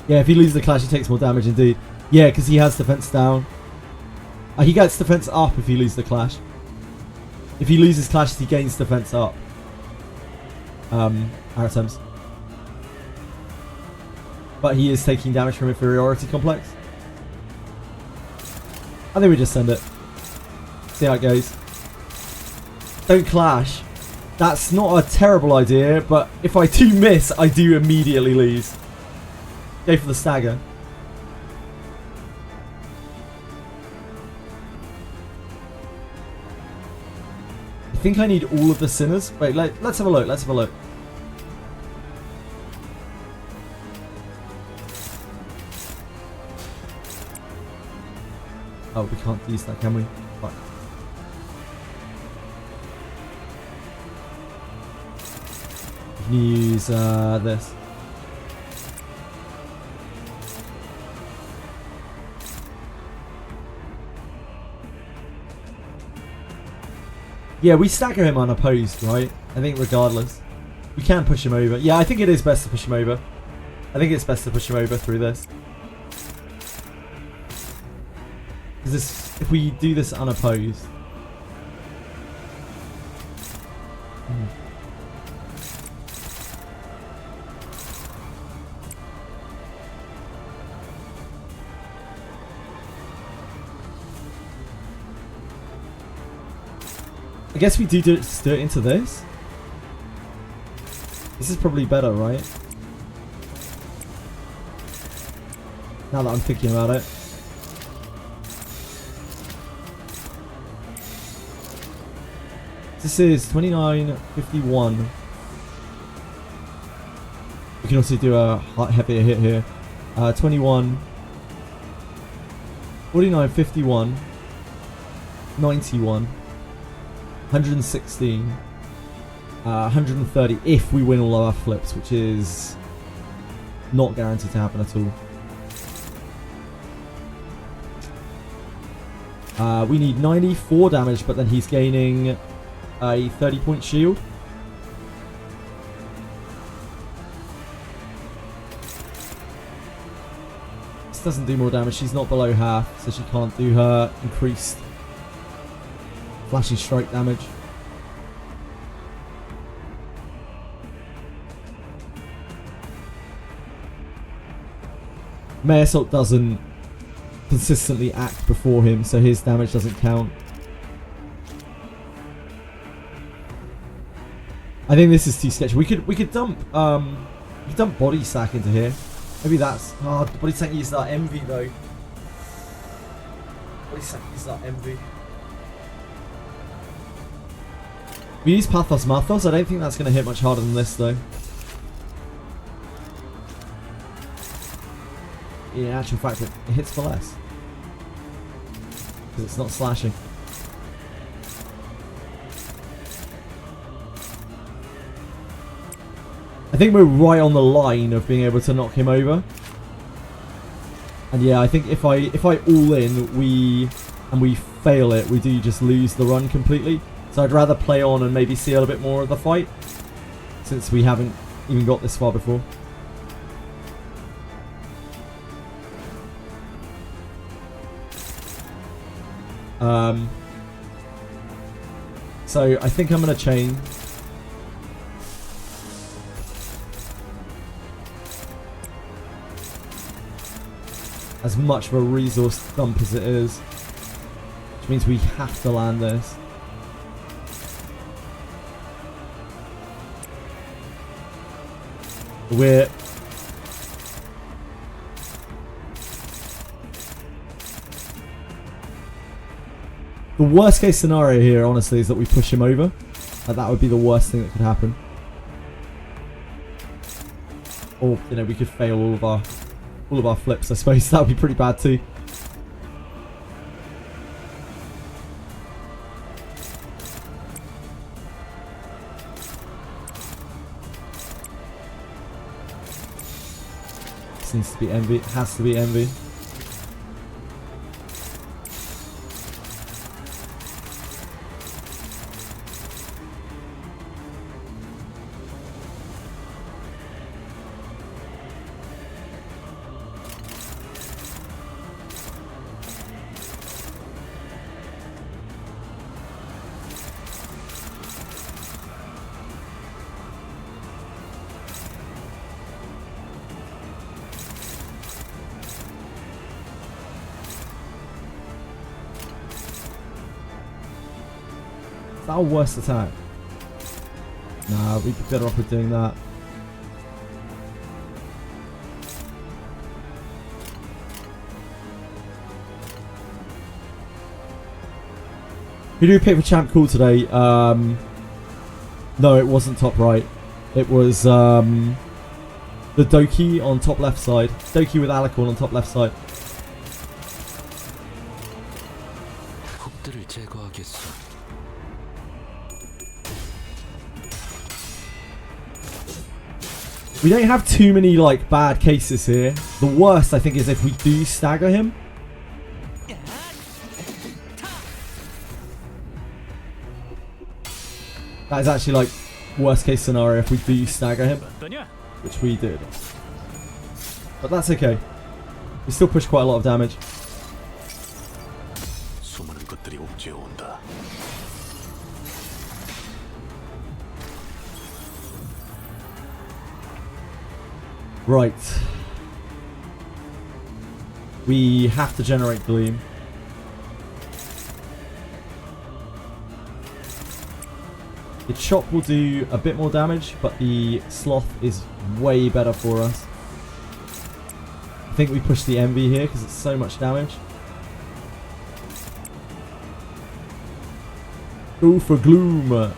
S1: Yeah, if he loses the clash, he takes more damage indeed. Yeah, because he has defense down. He gets defense up if he loses the clash. If he loses clash, he gains defense up. Items. But he is taking damage from Inferiority Complex. I think we just send it. See how it goes. Don't clash. That's not a terrible idea, but if I do miss, I do immediately lose. Go for the stagger. I think I need all of the sinners. Wait, let's have a look. Let's have a look. Oh, we can't use that, can we? Fuck. We can use this. Yeah, we stagger him unopposed, right? I think regardless. We can push him over. Yeah, I think it is best to push him over. I think it's best to push him over through this. Because this, if we do this unopposed... I guess we do it into this. This is probably better, right? Now that I'm thinking about it. This is 29.51. We can also do a heavier hit here. 21. 49.51. 91. 116, 130 if we win all of our flips, which is not guaranteed to happen at all. We need 94 damage, but then he's gaining a 30-point shield. It's doesn't do more damage. She's not below half, so she can't do her increased flashing strike damage. May Assault doesn't consistently act before him, so his damage doesn't count. I think this is too sketchy. We could dump body sack into here. Maybe that's body sack uses that envy though. Body sack uses that envy. We use Pathos Mathos. I don't think that's going to hit much harder than this though. In actual fact, it hits for less because it's not slashing. I think we're right on the line of being able to knock him over. And yeah, I think if I all in, we fail it, we do just lose the run completely. So I'd rather play on and maybe see a little bit more of the fight, since we haven't even got this far before. So I think I'm going to chain. As much of a resource dump as it is, which means we have to land this. We're the worst case scenario here, honestly, is that we push him over. That would be the worst thing that could happen. Or, you know, we could fail all of our flips, I suppose. That would be pretty bad too. This needs to be envy. It has to be envy. Is that our worst attack? Nah, we'd be better off with doing that. Who do we pick for champ cool today? No, it wasn't top right. It was the Doki on top left side. Doki with Alicorn on top left side. We don't have too many like bad cases here. The worst I think is if we do stagger him. That is actually like worst case scenario if we do stagger him, which we did. But that's okay. We still push quite a lot of damage. Right. We have to generate Gleam. The Chop will do a bit more damage, but the Sloth is way better for us. I think we push the Envy here because it's so much damage. Go for Gloom.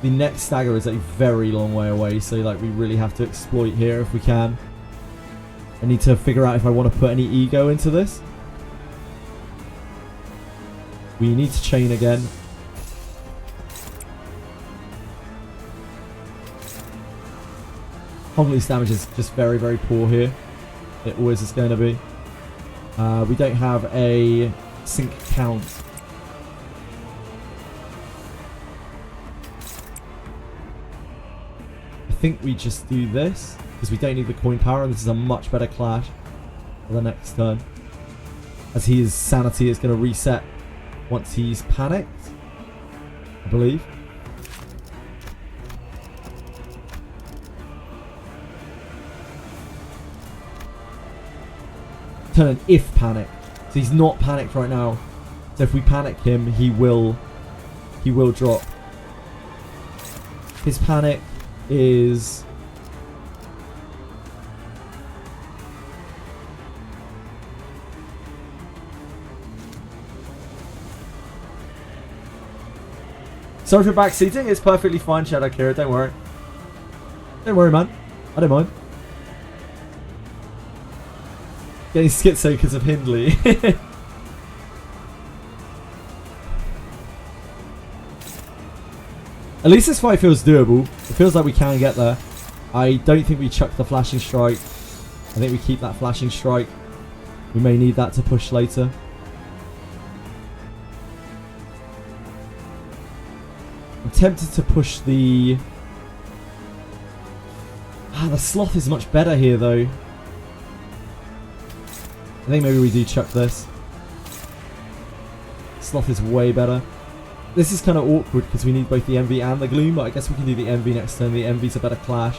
S1: The next stagger is a very long way away, so like we really have to exploit here if we can. I need to figure out if I want to put any ego into this. We need to chain again. Homely's damage is just very, very poor here. It always is going to be. We don't have a sync count. I think we just do this. because we don't need the coin power, and this is a much better clash for the next turn. As his sanity is going to reset once he's panicked, I believe. Turn if panic. So he's not panicked right now. So if we panic him, he will drop. His panic is sorry for backseating. It's perfectly fine, Shadow Kira. Don't worry. Don't worry, man. I don't mind. Getting schizo because of Hindley. At least this fight feels doable. It feels like we can get there. I don't think we chuck the flashing strike. I think we keep that flashing strike. We may need that to push later. I'm tempted to push the... the sloth is much better here though. I think maybe we do chuck this. Sloth is way better. This is kind of awkward because we need both the Envy and the Gloom, but I guess we can do the Envy next turn. The Envy's a better clash.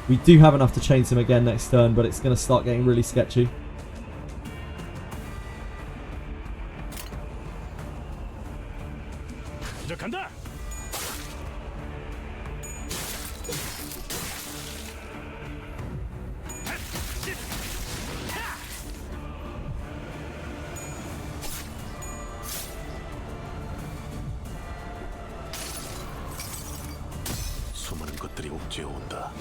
S1: We do have enough to chains him again next turn, but it's going to start getting really sketchy.
S2: 수많은 것들이 옥죄어 온다.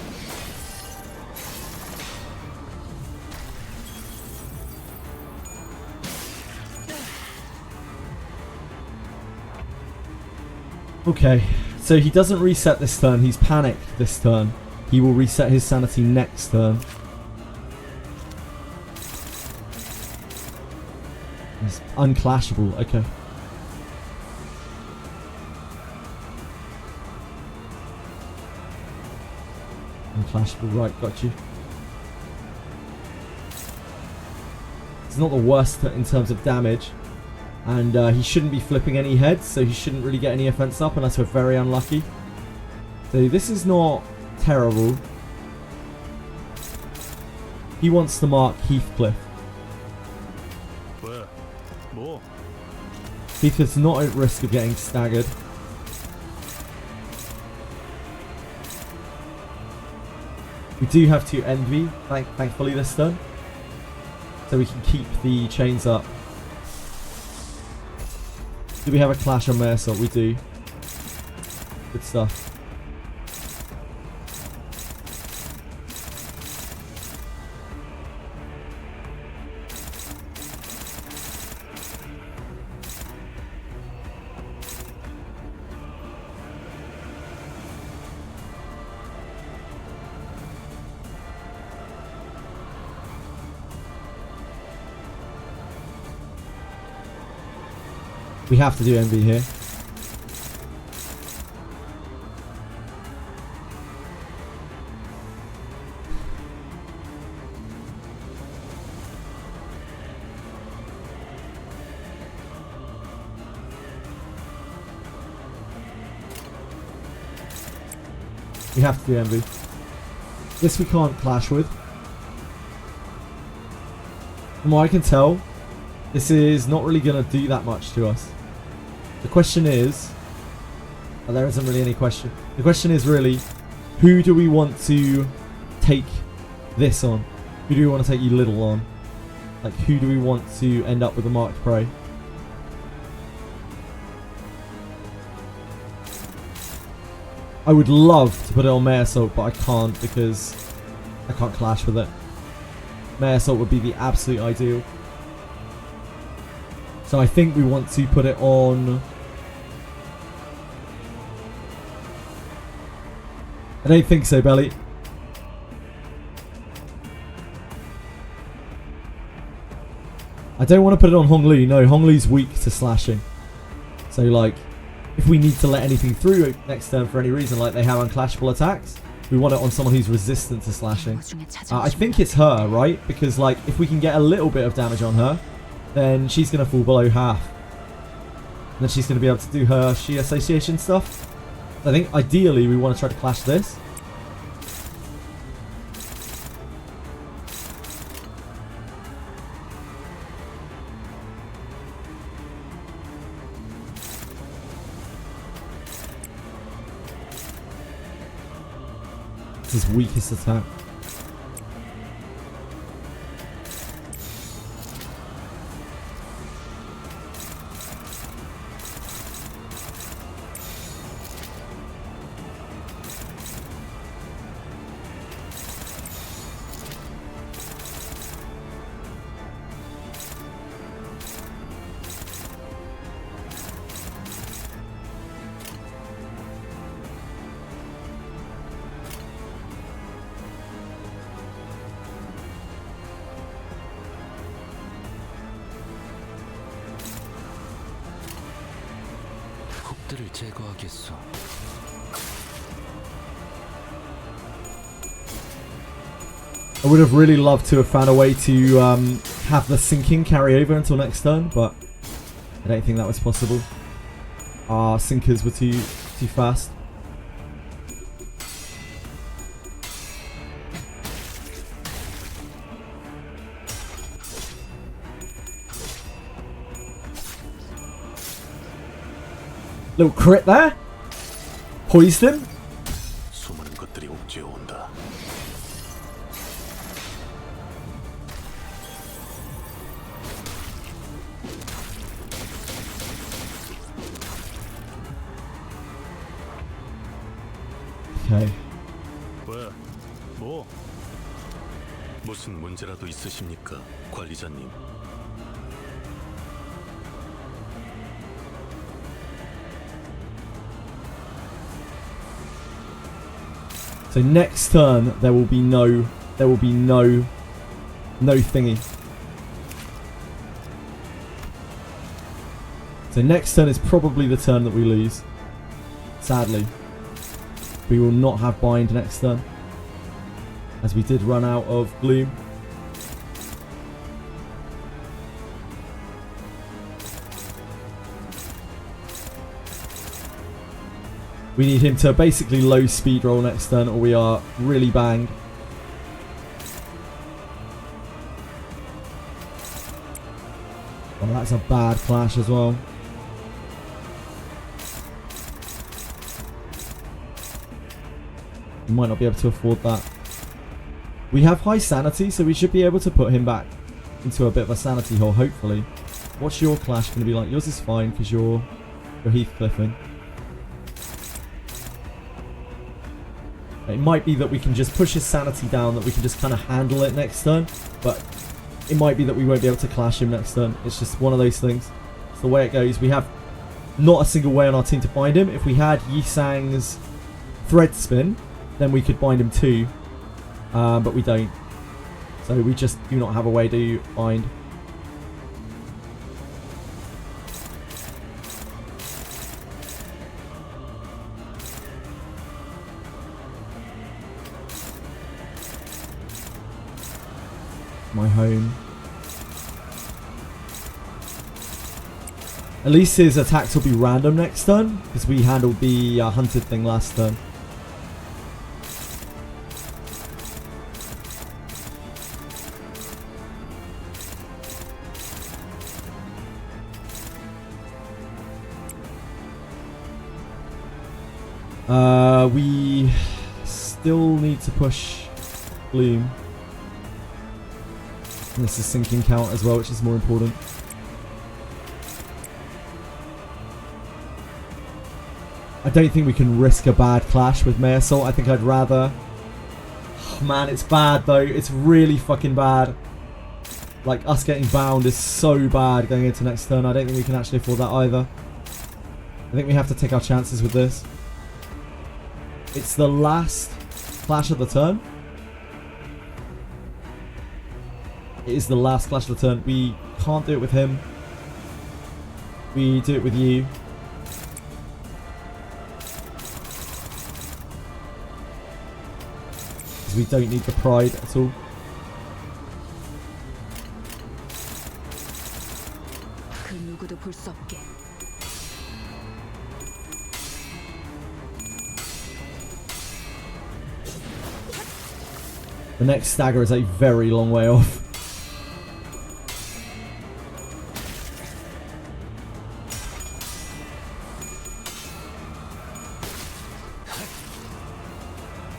S1: Okay, so he doesn't reset this turn. He's panicked this turn. He will reset his sanity next turn. He's unclashable. Okay. Unclashable, right, got you. It's not the worst in terms of damage. And he shouldn't be flipping any heads, so he shouldn't really get any offense up unless we're very unlucky. So this is not terrible. He wants to mark Heathcliff. Heathcliff's not at risk of getting staggered. We do have to Envy, thankfully this turn. So we can keep the chains up. Do we have a clash on Maresol? We do. Good stuff. We have to do Envy here. We have to do Envy. This we can't clash with. From what I can tell, this is not really going to do that much to us. The question is... Oh, there isn't really any question. The question is really, who do we want to take this on? Who do we want to take you little on? Like, who do we want to end up with a marked prey? I would love to put it on Maresol, but I can't because I can't clash with it. Maresol would be the absolute ideal. So I think we want to put it on... I don't think so, Belly. I don't want to put it on Honglu. No, Honglu's weak to slashing. So, like, if we need to let anything through next turn for any reason, like they have unclashable attacks, We want it on someone who's resistant to slashing. I think it's her, right? Because, like, if we can get a little bit of damage on her, then she's going to fall below half. And then she's going to be able to do her Shi Association stuff. I think, ideally, we want to try to clash this. It's his weakest attack.
S4: 적들을 제거하겠소.
S1: I would have really loved to have found a way to have the sinking carry over until next turn, but I don't think that was possible. Our sinkers were too fast. Little crit there. Poised him.
S2: 수많은 것들이 옥죄어 온다.
S1: Okay.
S2: 왜? 뭐? 무슨 문제라도 있으십니까, 관리자님?
S1: So next turn there will be no thingy. So next turn is probably the turn that we lose. Sadly. We will not have bind next turn, as we did run out of gloom. We need him to basically low speed roll next turn, or we are really banged. Well, that's a bad clash as well. We might not be able to afford that. We have high sanity, so we should be able to put him back into a bit of a sanity hole, hopefully. What's your clash going to be like? Yours is fine because you're Heathcliffing. It might be that we can just push his sanity down, that we can just kind of handle it next turn, but it might be that we won't be able to clash him next turn. It's just one of those things. It's the way it goes. We have not a single way on our team to bind him. If we had Yisang's thread spin, then we could bind him too, but we don't. So we just do not have a way to bind. My home. At least his attacks will be random next turn, because we handled the hunted thing last turn. We still need to push Gloom. And this is sinking count as well, which is more important. I don't think we can risk a bad clash with May Assault. I think I'd rather... Oh, man, it's bad though. It's really fucking bad. Like, us getting bound is so bad going into next turn. I don't think we can actually afford that either. I think we have to take our chances with this. It's the last clash of the turn. It is the last clash of the turn. We can't do it with him. We do it with you. we don't need the pride at all.
S3: 그 누구도 볼 수 없게.
S1: The next stagger is a very long way off.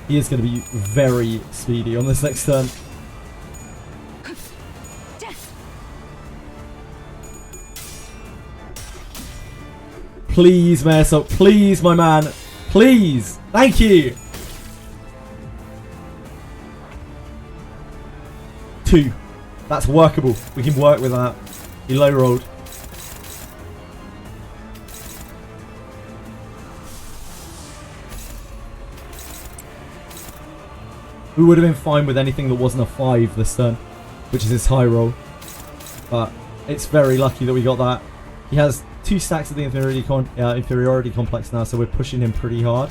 S1: He is going to be very speedy on this next turn. Please, Mayorso. Please, my man. Please. Thank you. 2. That's workable. We can work with that. He low rolled. We would have been fine with anything that wasn't a 5 this turn, which is his high roll. But it's very lucky that we got that. He has 2 stacks of the inferiority complex now, so we're pushing him pretty hard.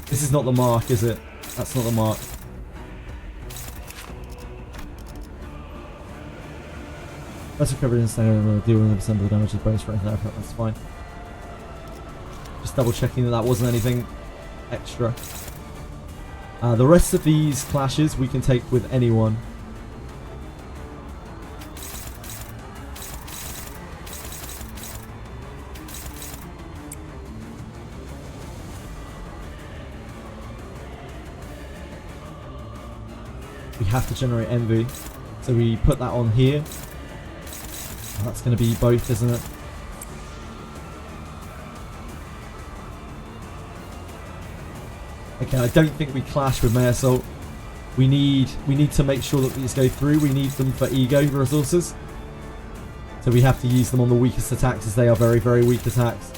S1: This is not the mark, is it? That's not the mark. Let's recover in standard deal with 100% of the damage with bonus for anything. That's fine. Just double checking that that wasn't anything extra. The rest of these clashes we can take with anyone. We have to generate envy, so we put that on here. That's going to be both, isn't it? Okay, I don't think we clash with May Assault. We need to make sure that these go through. We need them for ego resources. So we have to use them on the weakest attacks, as they are very, very weak attacks.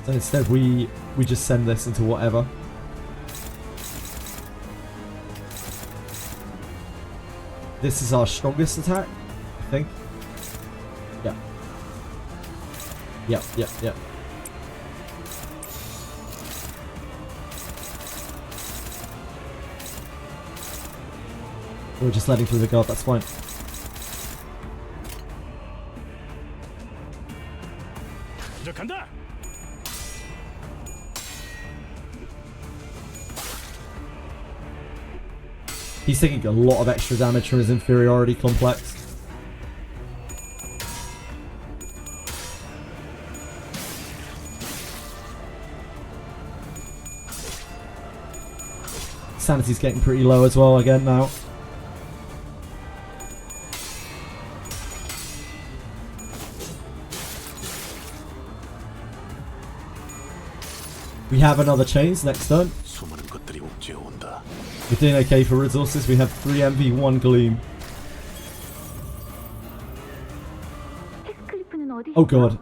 S1: So instead we just send this into whatever. This is our strongest attack, I think. Yeah. Yep. We're just letting through the guard, that's fine. He's taking a lot of extra damage from his inferiority complex. Sanity's getting pretty low as well again now. We have another chains next turn. We're doing okay for resources. We have 3 MV, 1 Gloom. Oh god.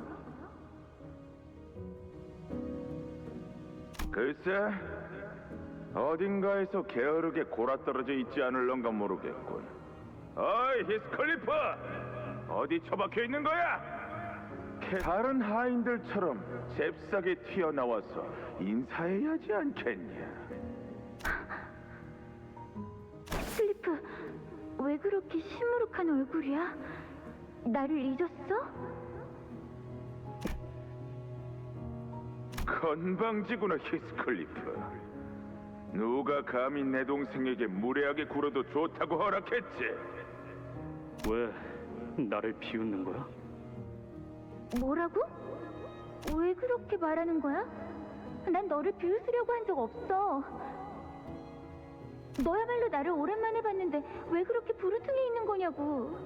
S5: 글쎄, 어딘가에서 게으르게 골아떨어져 있지 않을런가 모르겠군. 어이, 히스클리프! 어디 처박혀 있는 거야? 다른 하인들처럼 잽싸게 튀어나와서 인사해야 하지 않겠냐?
S6: 히스클리프, 왜 그렇게 시무룩한 얼굴이야? 나를 잊었어?
S5: 건방지구나, 히스클리프. 누가 감히 내 동생에게 무례하게 굴어도 좋다고 허락했지?
S7: 왜 나를 비웃는 거야?
S6: 뭐라고? 왜 그렇게 말하는 거야? 난 너를 비웃으려고 한 적 없어. 너야말로 나를 오랜만에 봤는데 왜 그렇게 부르퉁해 있는 거냐고.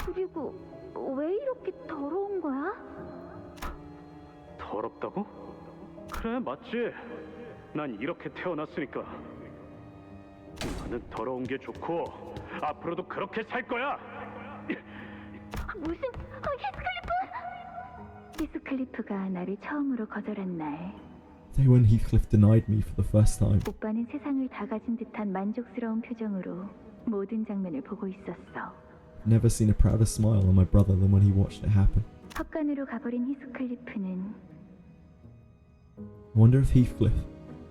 S6: 그리고 왜 이렇게 더러운 거야?
S7: 더럽다고? 그래, 맞지. 난 이렇게 태어났으니까. 나는 더러운 게 좋고 앞으로도 그렇게 살 거야.
S6: 무슨... 히스클리프가 나를 처음으로 거절한 날,
S1: Day when Heathcliff denied me for the first time.
S6: 오빠는 세상을 다 가진 듯한 만족스러운 표정으로 모든 장면을 보고 있었어.
S1: Never seen a prouder smile on my brother than when he watched it happen.
S6: 헛간으로 가버린 히스클리프는
S1: I wonder if Heathcliff,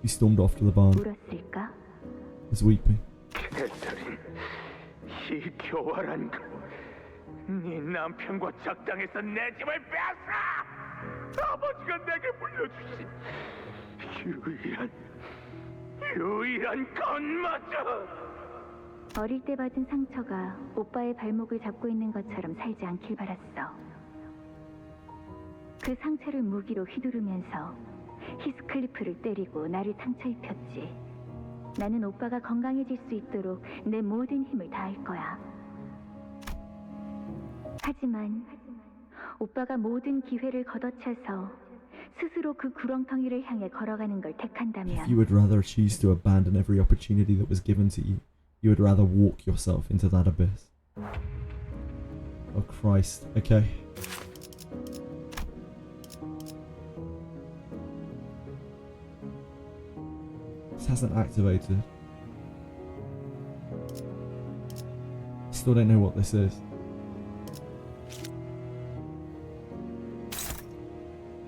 S1: who stormed off to the barn,
S6: 울었을까?
S1: was weeping.
S5: 캐서린, 이 교활한 거. 네 남편과 작당해서 내 집을 빼앗아! 아버지가 내게 물려주신 유일한 건마저!
S6: 어릴 때 받은 상처가 오빠의 발목을 잡고 있는 것처럼 살지 않길 바랐어. 그 상처를 무기로 휘두르면서 히스클리프를 때리고 나를 상처 입혔지. 나는 오빠가 건강해질 수 있도록 내 모든 힘을 다할 거야. 하지만 오빠가 모든 기회를 걷어차서 스스로 그 구렁텅이를 향해 걸어가는 걸 택한다면
S1: If you would rather choose to abandon every opportunity that was given to you, you would rather walk yourself into that abyss. Oh Christ, okay. This hasn't activated. Still don't know what this is.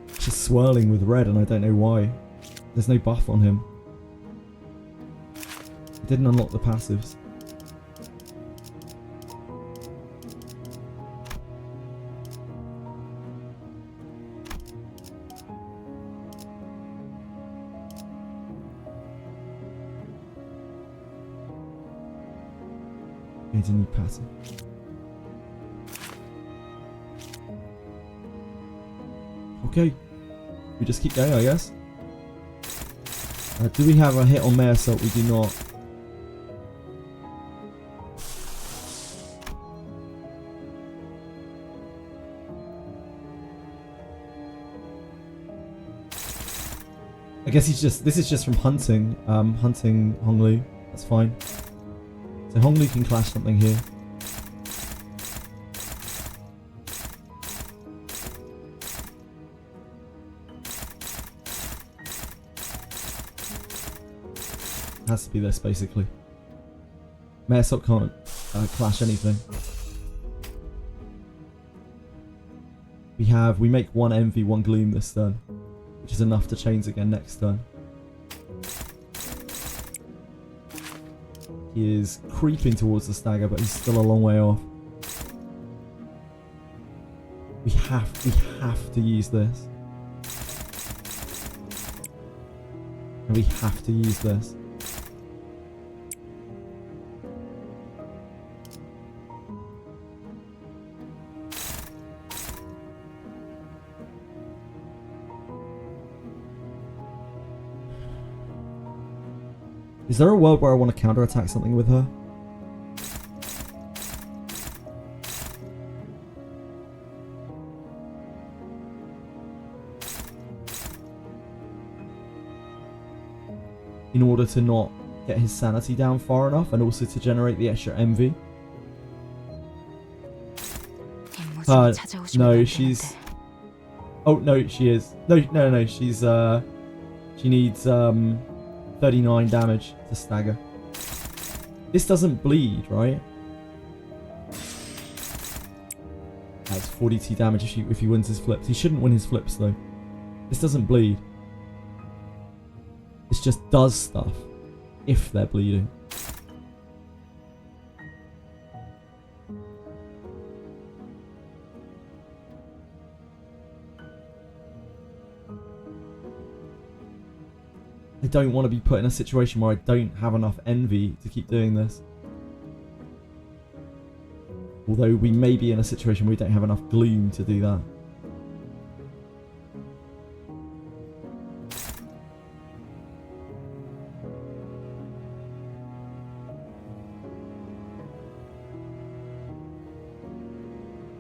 S1: It's just swirling with red and I don't know why. There's no buff on him. It didn't unlock the passives. It's a new passive. Okay. We just keep going, I guess. Do we have a hit on Mare Assault? We do not. I guess this is just from hunting, hunting Honglu. That's fine. So Honglu can clash something here. Has to be this basically. Mare Assault can't clash anything. We make one Envy, one Gloom this turn, which is enough to chains again next turn. He is creeping towards the stagger, but he's still a long way off. We have to use this. And we have to use this. Is there a world where I want to counterattack something with her? In order to not get his sanity down far enough and also to generate the extra envy? No, she's... Oh, no, she is. No, she's, she needs, 39 damage to stagger. This doesn't bleed, right? That's 42 damage if he wins his flips. He shouldn't win his flips though. This doesn't bleed. This just does stuff if they're bleeding. I don't want to be put in a situation where I don't have enough envy to keep doing this. Although we may be in a situation where we don't have enough gloom to do that.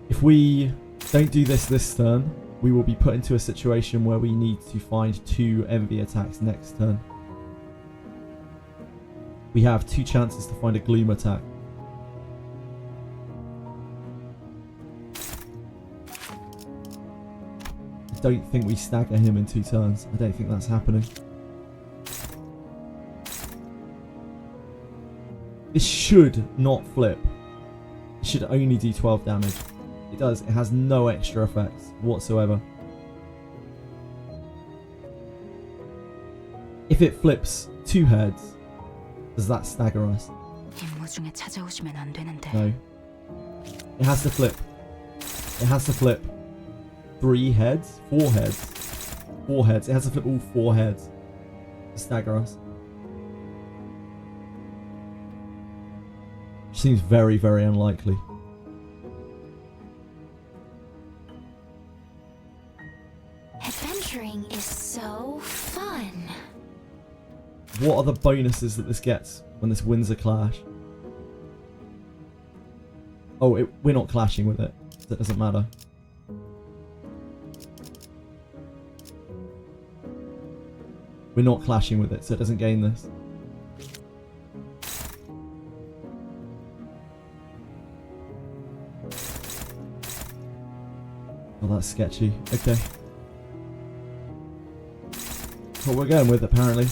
S1: If we don't do this turn, we will be put into a situation where we need to find 2 envy attacks next turn. We have 2 chances to find a gloom attack. I don't think we stagger him in 2 turns. I don't think that's happening. This should not flip. It should only do 12 damage. It does. It has no extra effects whatsoever. If it flips 2 heads, does that stagger us?
S3: 임무 중에 찾아오시면 안 되는데.
S1: No. It has to flip. It has to flip 3 heads, 4 heads, 4 heads. It has to flip all 4 heads to stagger us. Seems very, very unlikely.
S8: Adventuring is so fun.
S1: What are the bonuses that this gets when this wins a clash? Oh, we're not clashing with it. So it doesn't matter. We're not clashing with it, so it doesn't gain this. Oh, that's sketchy. Okay. That's what we're going with, apparently.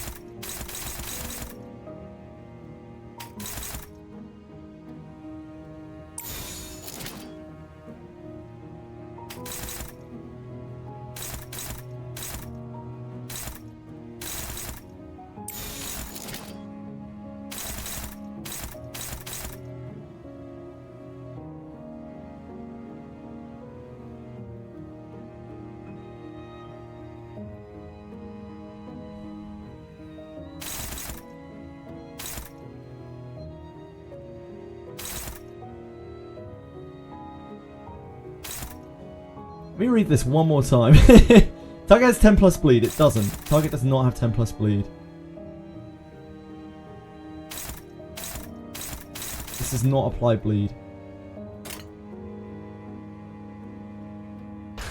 S1: Let me read this one more time. Target has 10 plus bleed. It doesn't. Target does not have 10 plus bleed. This does not apply bleed.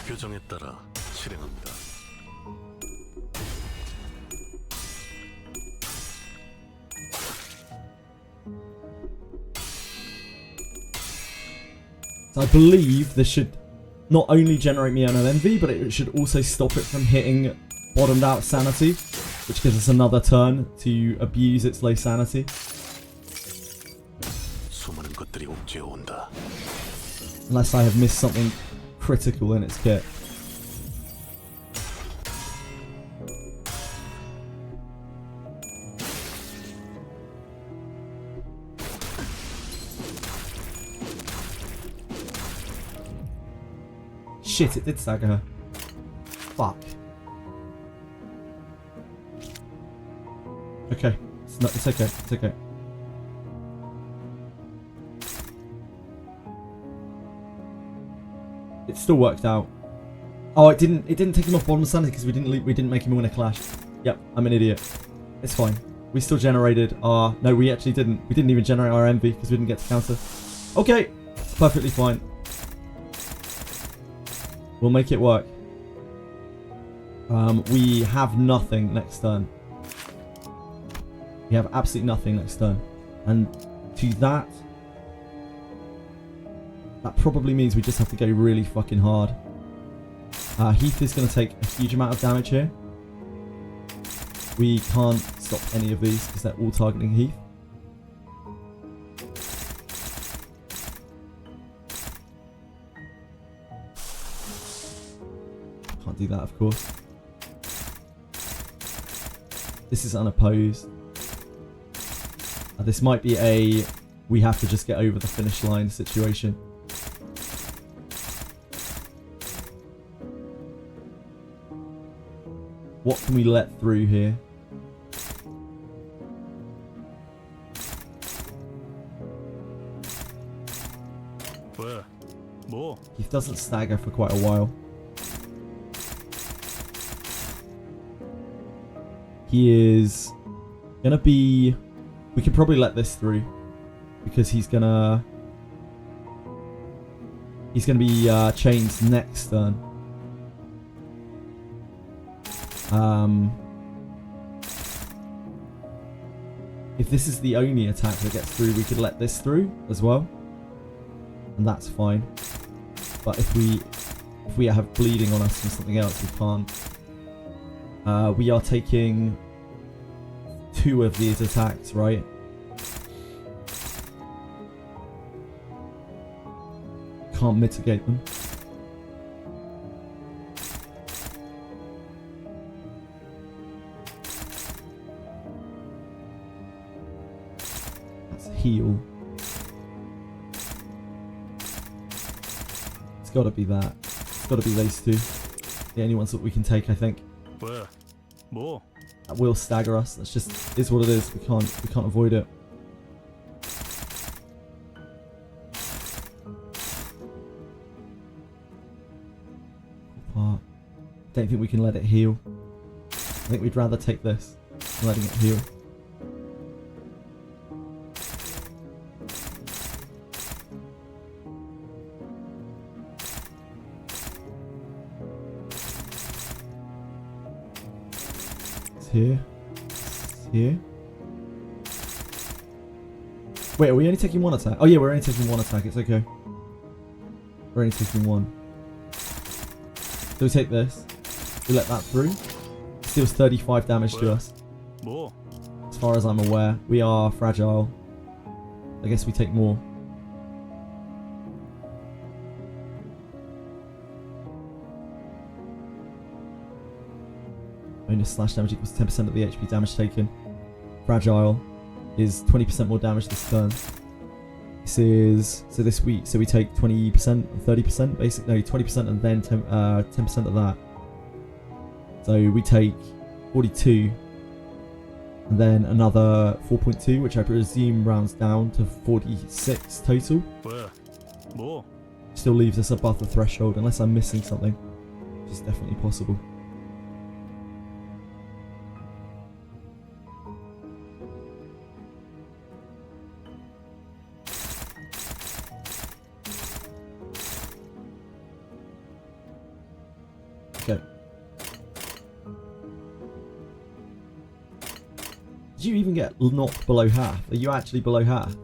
S2: 규정에 따라 실행합니다.
S1: So I believe this should not only generate me an envy, but it should also stop it from hitting bottomed out sanity, which gives us another turn to abuse its low sanity.
S2: 수많은 것들이 옥죄어 온다.
S1: Unless I have missed something critical in its kit. Shit, it did stagger her. Fuck. Okay. It's okay. It's okay. It still worked out. Oh, it didn't take him off bottom sanity because we didn't make him win a clash. Yep, I'm an idiot. It's fine. We still generated our... No, we actually didn't. We didn't even generate our envy because we didn't get to counter. Okay. Perfectly fine. We'll make it work. We have nothing next turn. We have absolutely nothing next turn. And to that probably means we just have to go really fucking hard. Heath is going to take a huge amount of damage here. We can't stop any of these because they're all targeting Heath. Can't do that, of course. This is unopposed. This might be a we have to just get over the finish line situation. What can we let through here? He doesn't stagger for quite a while. He is gonna be... We can probably let this through because he's gonna be chained next turn. If this is the only attack that gets through, we could let this through as well, and that's fine. But if we have bleeding on us from something else, we can't. We are taking 2 of these attacks, right? can't mitigate them. That's heal. It's got to be that. It's got to be those two. The only ones that we can take, I think.
S7: 왜? 뭐?
S1: That will stagger us. That's just is what it is. We can't avoid it. Part. Don't think we can let it heal. I think we'd rather take this than letting it heal. Here. Here. Wait, are we only taking one attack? Oh yeah, we're only taking one attack. It's okay. We're only taking one. So we take this. We let that through. It deals 35 damage to us. As far as I'm aware, we are fragile. I guess we take more. Bonus slash damage equals 10% of the HP damage taken. Fragile is 20% more damage this turn. This is so this week. So we take 20%, 30%, basically. No, 20% and then 10% of that. So we take 42, and then another 4.2, which I presume rounds down to 46 total. Still leaves us above the threshold, unless I'm missing something, which is definitely possible. Okay. Did you even get knocked below half? Are you actually below half?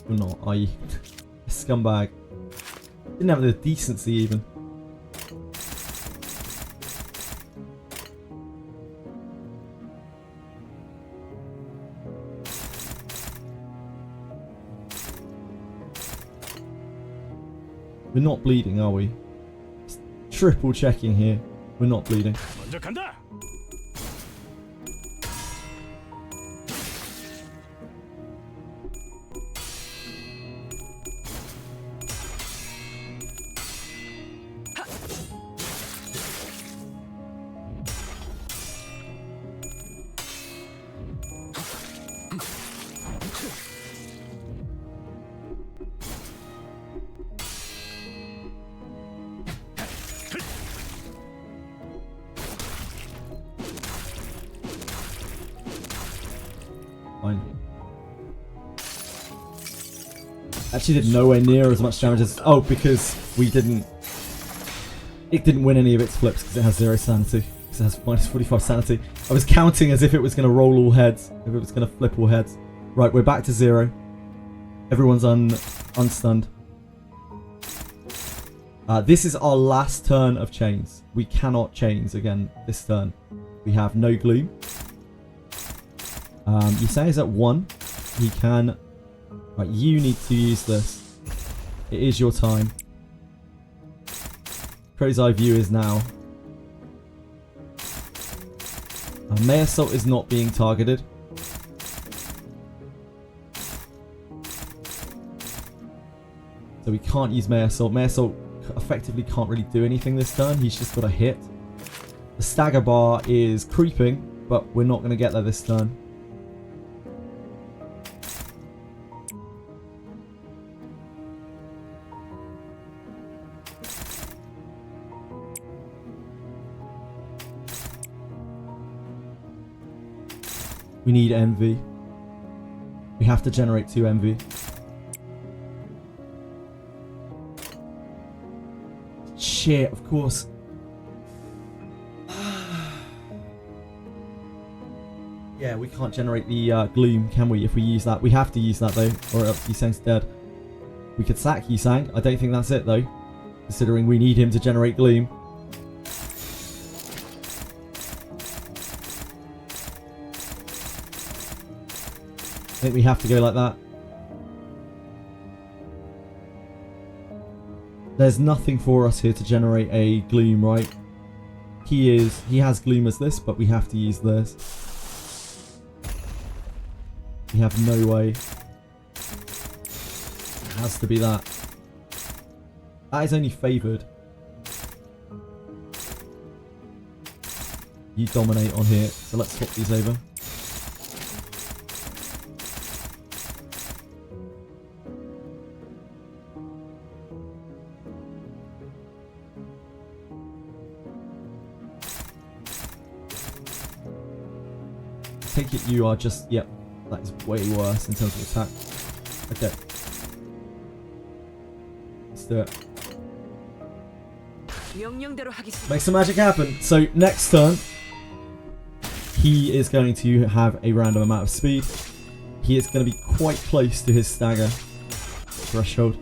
S1: Or not, are you? A scumbag. Didn't have the decency even. We're not bleeding, are we? Just triple checking here. We're not bleeding.
S7: 먼저 간다.
S1: Fine. Actually did nowhere near as much damage as... Oh, because we didn't... It didn't win any of its flips because it has 0 sanity. Because it has minus 45 sanity. I was counting as if it was going to roll all heads. If it was going to flip all heads. Right, we're back to 0. Everyone's unstunned. This is our last turn of chains. We cannot chains again this turn. We have no gloom. Yusei is at 1. He can... Right, you need to use this. It is your time. Crow's Eye View is now. May Assault is not being targeted. So we can't use May Assault. May Assault effectively can't really do anything this turn. He's just got a hit. The stagger bar is creeping, but we're not going to get there this turn. We need envy. We have to generate 2 envy. Shit, of course. Yeah, we can't generate the gloom, can we? If we use that, we have to use that though, or else Yusang's dead. We could sack Yusang. I don't think that's it though, considering we need him to generate gloom. I think we have to go like that. There's nothing for us here to generate a gloom, right? He has gloom as this, but we have to use this. We have no way. It has to be that. That is only favoured. You dominate on here, so let's swap these over. Take it you are just, yep, that is way worse in terms of attack. Okay. Let's do it. Make some magic happen. So next turn, he is going to have a random amount of speed. He is going to be quite close to his stagger threshold.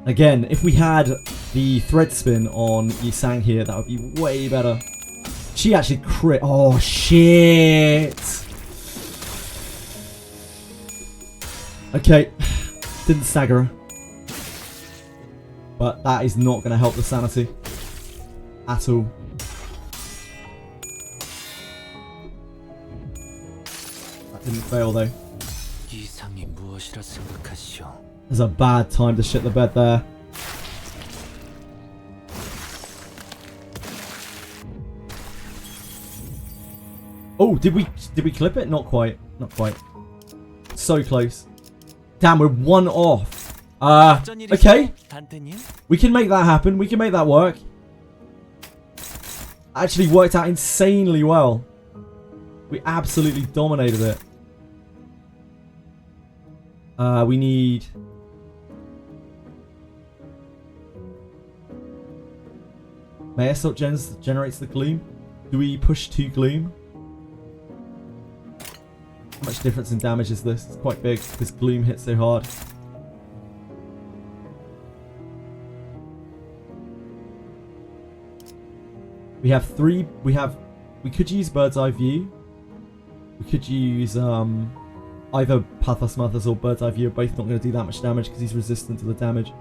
S1: Again, if we had the thread spin on Yisang here, that would be way better. She actually crit. Oh, shit. Okay. Didn't stagger her. But that is not going to help the sanity. At all. That didn't fail, though. There's a bad time to shit the bed there. Oh, did we clip it? Not quite. Not quite. So close. Damn, we're one off. Okay. We can make that happen. We can make that work. Actually worked out insanely well. We absolutely dominated it. We need... May Assault generates the gloom. Do we push 2 gloom? How much difference in damage is this? It's quite big because gloom hits so hard. We have 3. We could use Bird's Eye View. We could use either Pathos Mothers or Bird's Eye View are both not going to do that much damage because he's resistant to the damage.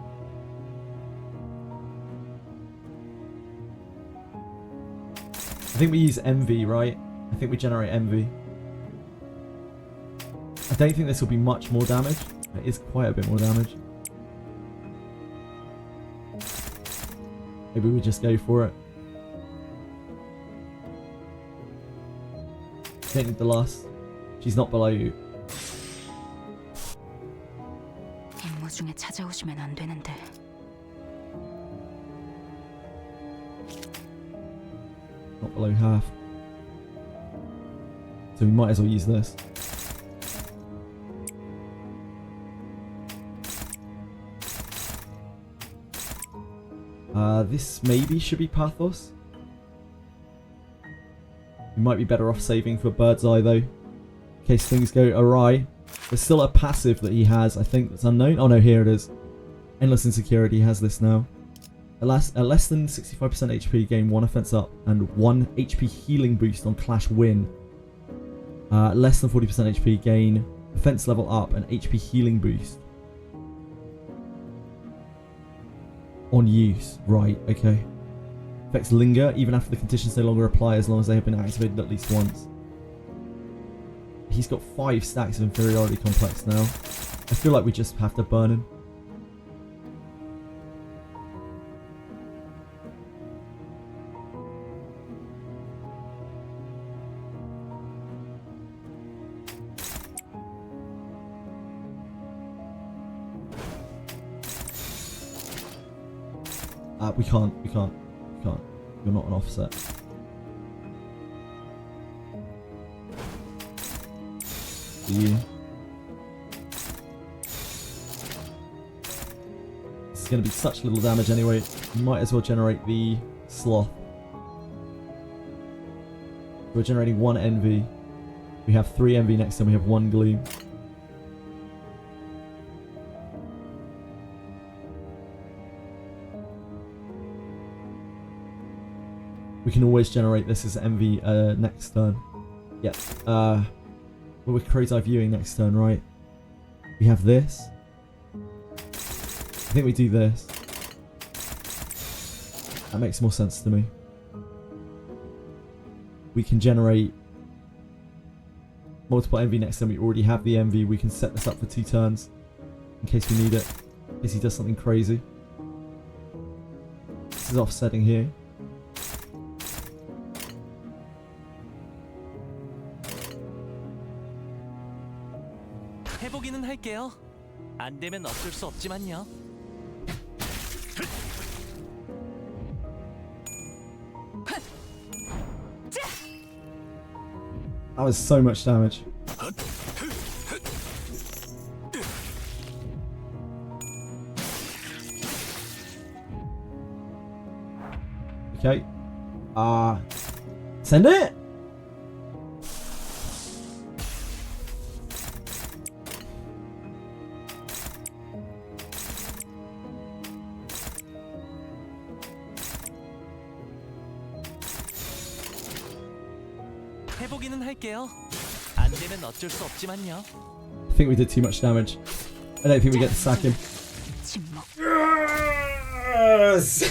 S1: I think we use Envy, right? I think we generate Envy. I don't think this will be much more damage. It is quite a bit more damage. Maybe we just go for it. Don't need the last. She's not below you.
S3: 임무 중에 찾아오시면 안 되는데.
S1: Not below half. So we might as well use this. This maybe should be Pathos. We might be better off saving for Bird's Eye though, in case things go awry. There's still a passive that he has, I think, that's unknown. Oh no, here it is. Endless Insecurity has this now. At less than 65% HP, gain 1 offense up and 1 HP healing boost on Clash Win. Less than 40% HP, gain offense level up and HP healing boost. On use, right, okay. Effects linger even after the conditions no longer apply as long as they have been activated at least once. He's got 5 stacks of inferiority complex now. I feel like we just have to burn him. We can't. You're not an offset. You. This is going to be such little damage anyway. You might as well generate the sloth. We're generating 1 envy. We have 3 envy next time. We have 1 gloom. We can always generate this as envy next turn. Yep. Well, we're Crow's Eye Viewing next turn, right? We have this. I think we do this. That makes more sense to me. We can generate multiple envy next time we already have the envy. We can set this up for 2 turns in case we need it. In case he does something crazy. This is offsetting here.
S4: 해보기는 할게요. 안 되면 어쩔 수 없지만요.
S1: That was so much damage. Okay. Send it!
S4: 해보기는 할게요. 안 되면 어쩔 수 없지만요.
S1: I think we did too much damage. I don't think we get to sack him.
S3: 침묵.
S1: Yes!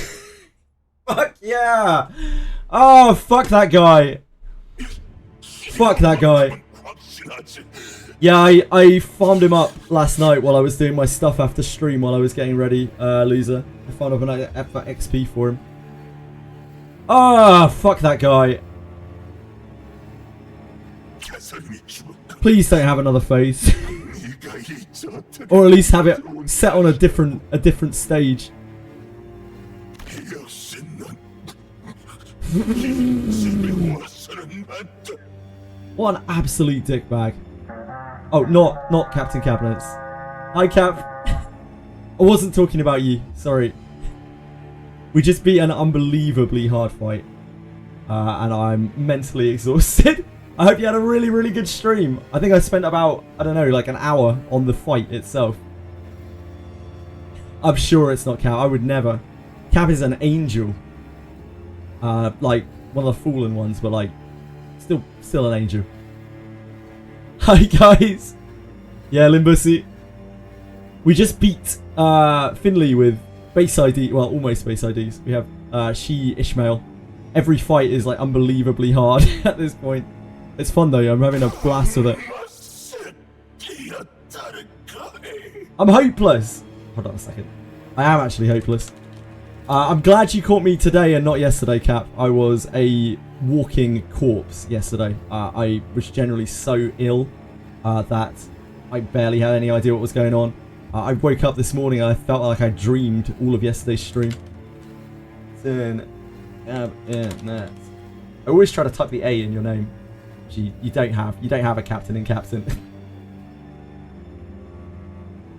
S1: Fuck yeah! Oh, fuck that guy. Fuck that guy. Yeah, I farmed him up last night while I was doing my stuff after stream while I was getting ready, loser. I farmed up an XP for him. Ah, fuck that guy. Please don't have another phase. Or at least have it set on a different stage. What an absolute dickbag. Oh, not Captain Cabinets. Hi, Cap. I wasn't talking about you. Sorry. We just beat an unbelievably hard fight. And I'm mentally exhausted. I hope you had a really, really good stream. I think I spent about, I don't know, like an hour on the fight itself. I'm sure it's not Cap. I would never. Cap is an angel. Like one of the fallen ones, but like still an angel. Hi guys. Yeah, Limbus. We just beat Finley with base ID, well, almost base IDs. We have She, Ishmael. Every fight is like unbelievably hard at this point. It's fun though, I'm having a blast with it. I'm hopeless. Hold on a second. I am actually hopeless. I'm glad you caught me today and not yesterday, Cap. I was a walking corpse yesterday. I was generally so ill that I barely had any idea what was going on. I woke up this morning and I felt like I dreamed all of yesterday's stream. I always try to type the A in your name. You don't have a captain in Captain.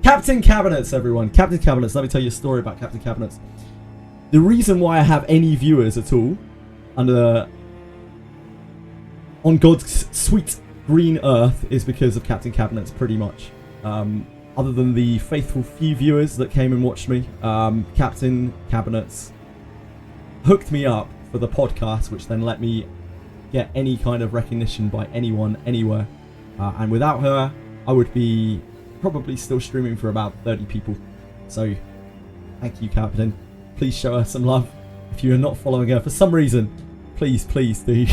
S1: Captain Cabinets, everyone. Captain Cabinets. Let me tell you a story about Captain Cabinets. The reason why I have any viewers at all on God's sweet green earth is because of Captain Cabinets, pretty much. Other than the faithful few viewers that came and watched me, Captain Cabinets hooked me up for the podcast, which then let me get any kind of recognition by anyone, anywhere. And without her, I would be probably still streaming for about 30 people. So, thank you, Captain. Please show her some love. If you are not following her for some reason, please do.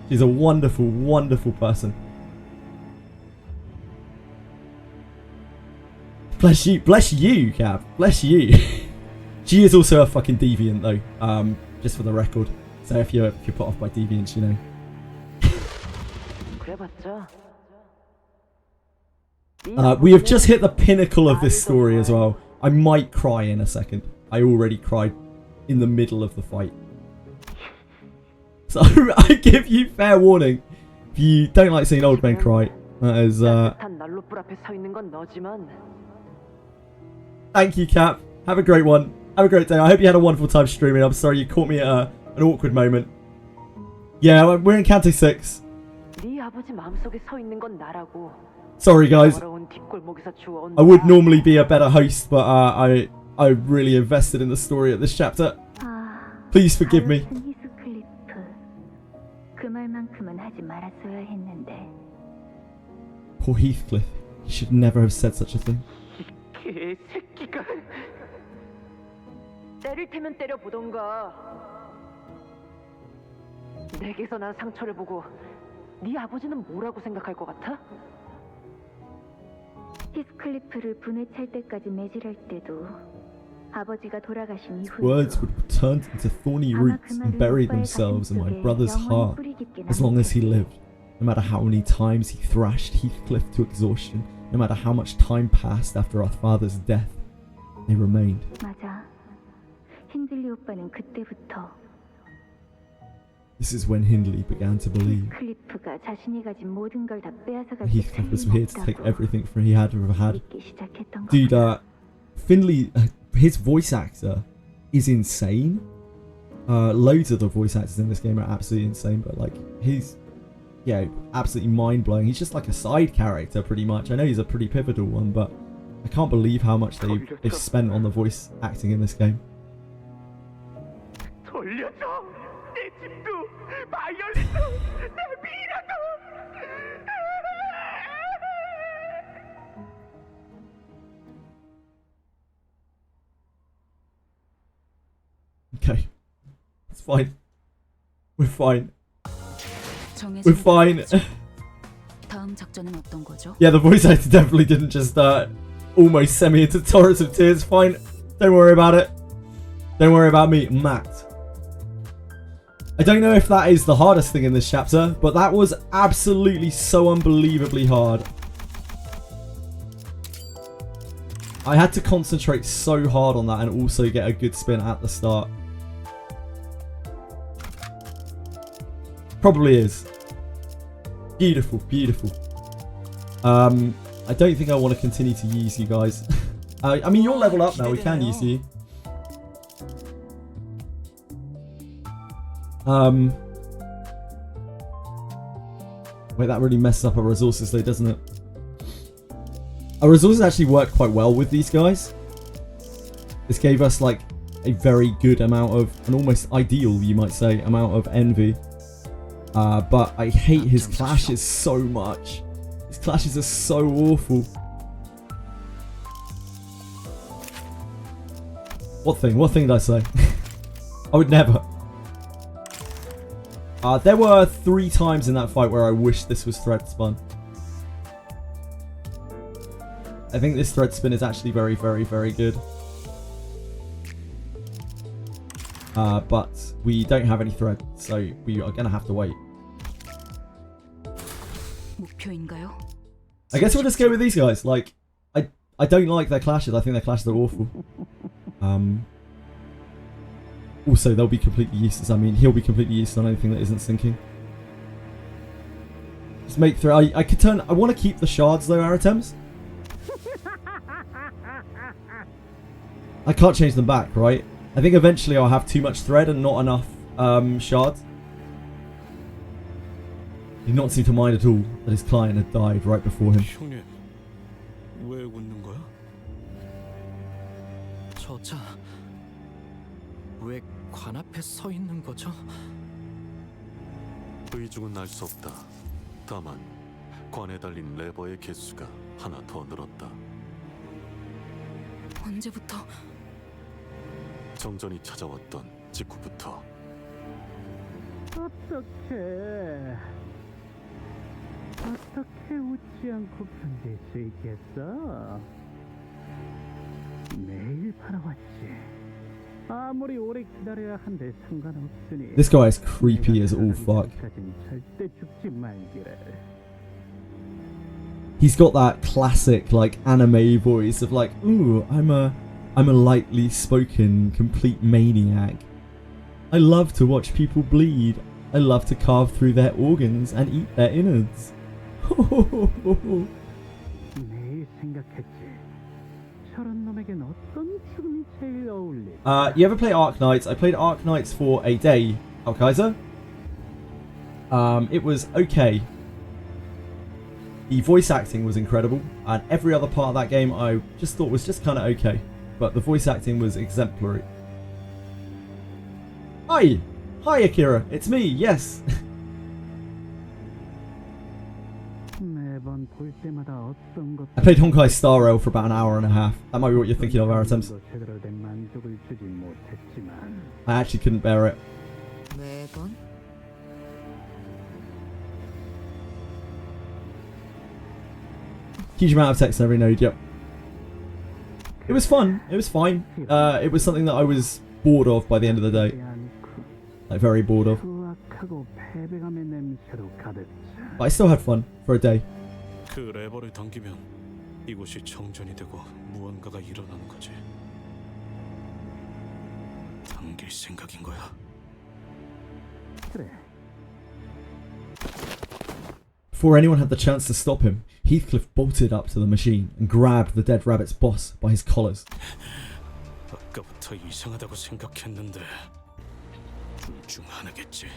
S1: She's a wonderful, wonderful person. Bless you, Cap. Bless you. She is also a fucking deviant, though. Just for the record. So if you're put off by deviants, you know. We have just hit the pinnacle of this story as well. I might cry in a second. I already cried in the middle of the fight. So I give you fair warning. If you don't like seeing old men cry, that is Thank you, Cap. Have a great one. Have a great day. I hope you had a wonderful time streaming. I'm sorry you caught me at an awkward moment. Yeah, we're in Canto 6. Sorry, guys. I would normally be a better host, but I really invested in the story at this chapter. Please forgive me. Poor Heathcliff. He should never have said such a thing.
S5: 새끼가.
S9: 때릴 테면 때려보던가. 내게서 난 상처를 보고 네 아버지는 뭐라고 생각할 것 같아?
S6: 히스클리프를 분에 찰 때까지 매질할 때도 아버지가 돌아가신 이후에도
S1: Words would be turned into thorny roots and bury themselves in my brother's heart as long as he lived. No matter how many times he thrashed Heathcliff to exhaustion, no matter how much time passed after our father's death, they remained.
S6: 맞아. 힌들리 오빠는 그때부터
S1: This is when Hindley began to believe
S6: 클리프가 자신이 가진 모든 걸 다 빼앗아갈
S1: Heathcliff was here to take everything he had ever had.
S6: 믿기 시작했던
S1: Dude,
S6: 거야.
S1: Findley, his voice actor is insane. Loads of the voice actors in this game are absolutely insane, but like he's, yeah, absolutely mind-blowing. He's just like a side character pretty much. I know he's a pretty pivotal one, but I can't believe how much they've spent on the voice acting in this game.
S5: 돌려줘. 내 집도, 바이올린도, 내 미라도.
S1: Okay, it's fine. We're fine.
S3: 정해진
S1: We're fine.
S3: 다음 작전은 어떤 거죠?
S1: Yeah, the voice actor definitely didn't just almost send me into torrents of tears. Fine, don't worry about it. Don't worry about me, Matt. I don't know if that is the hardest thing in this chapter, but that was absolutely so unbelievably hard. I had to concentrate so hard on that and also get a good spin at the start. Probably is. Beautiful, beautiful. I don't think I want to continue to use you guys. I mean, you're level up now, we can use you. Wait, that really messes up our resources though, doesn't it? Our resources actually work quite well with these guys. This gave us like a very good amount of, an almost ideal, you might say, amount of envy. But I hate his clashes so much. His clashes are so awful. What thing? What thing did I say? I would never. There were 3 times in that fight where I wish this was thread spun. I think this thread spin is actually very, very, very good. But we don't have any thread, so we are gonna have to wait.
S3: 목표인가요?
S1: I guess we'll just go with these guys. Like, I don't like their clashes. I think their clashes are awful. Also, they'll be completely useless. I mean, he'll be completely useless on anything that isn't sinking. Just make through. I could turn. I want to keep the shards though, Aratems. I can't change them back, right? I think eventually I'll have too much thread and not enough shards. He did not seem to mind at all that his client had died right before him.
S2: 형님, 왜 웃는 거야?
S4: 저자 왜 관 앞에 서 있는 거죠?
S2: 의중은 알 수 없다. 다만 관에 달린 레버의 개수가 하나 더 늘었다.
S3: 언제부터?
S2: 정전이 찾아왔던 직후부터.
S7: 어떻게 웃지 않고 견딜 수 있겠어? 매일 팔아왔지. 아무리 오래 기다려야 한들 상관없으니.
S1: This guy is creepy as all fuck.
S7: 절대 죽지 말기를.
S1: He's got that classic like anime voice of like, ooh, I'm a lightly spoken complete maniac. I love to watch people bleed. I love to carve through their organs and eat their innards.
S7: 매일 생각했지. 저런 놈에겐 어떤 죽음이 제일 어울리?
S1: You ever play Ark Knights? I played Ark Knights for a day, Alkaiser. It was okay. The voice acting was incredible, and every other part of that game I just thought was just kind of okay. But the voice acting was exemplary. Hi! Hi Akira, it's me, yes! I played Honkai Star Rail for about an hour and a half. That might be what you're thinking of, Aratems. I actually couldn't bear it.
S3: 매번?
S1: Huge amount of text in every node, yep. It was fun. It was fine. It was something that I was bored of by the end of the day. Like, very bored of. But I still had fun for a day.
S2: 그 레버를 당기면 이곳이 정전이 되고 무언가가 일어나는 거지. 당길 생각인 거야.
S1: Before anyone had the chance to stop him, Heathcliff bolted up to the machine and grabbed the dead rabbit's boss by his collars.
S2: 아까부터 이상하다고 생각했는데 둘 중 하나겠지.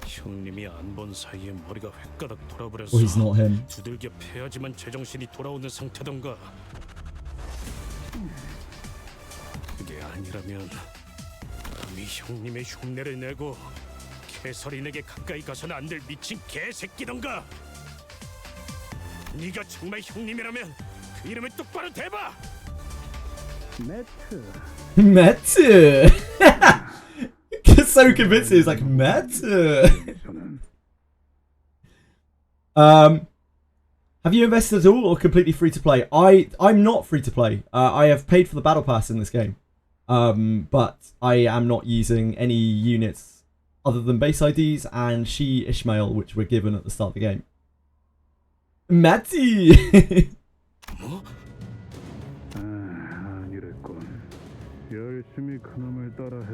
S2: 형님이 안 본 사이에 머리가 획가닥 돌아버렸어.
S1: Well, he's not him.
S2: 두들겨 패야지만 제정신이 돌아오는 상태던가. 그게 아니라면 감히 형님의 흉내를 내고 개설인에게 가까이 가서는 안 될 미친 개새끼던가. 네가 정말 형님이라면 그 이름을 똑바로 대봐.
S1: Metu! So convincing, it's like, Metu! Have you invested at all or completely free to play? I'm not free to play. I have paid for the battle pass in this game. But I am not using any units other than base IDs and She Ishmael, which were given at the start of the game. Matty!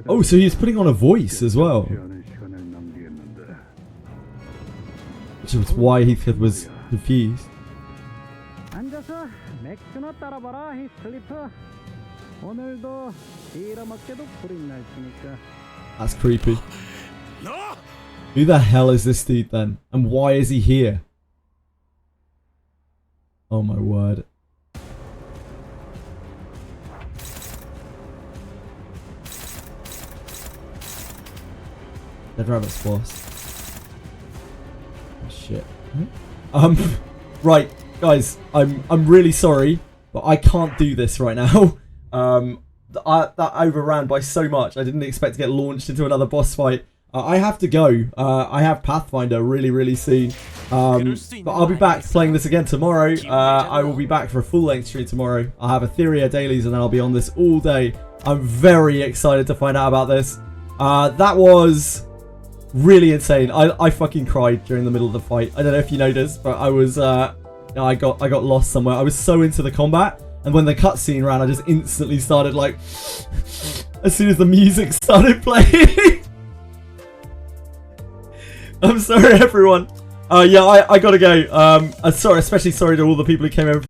S1: Oh, so he's putting on a voice as well. Which is why Heathcliff was confused. That's creepy. Who the hell is this dude then? And why is he here? Oh my word. Dead rabbit's boss. Oh, shit. Right, guys, I'm really sorry, but I can't do this right now. That overran by so much. I didn't expect to get launched into another boss fight. I have to go. I have Pathfinder really soon. But I'll be back playing this again tomorrow. I will be back for a full-length stream tomorrow. I'll have Etheria dailies and then I'll be on this all day. I'm very excited to find out about this. That was really insane. I fucking cried during the middle of the fight. I don't know if you noticed, but I was I got lost somewhere. I was so into the combat, and when the cutscene ran, I just instantly started like as soon as the music started playing. I'm sorry, everyone. Yeah, I gotta go. Sorry, especially sorry to all the people who came over.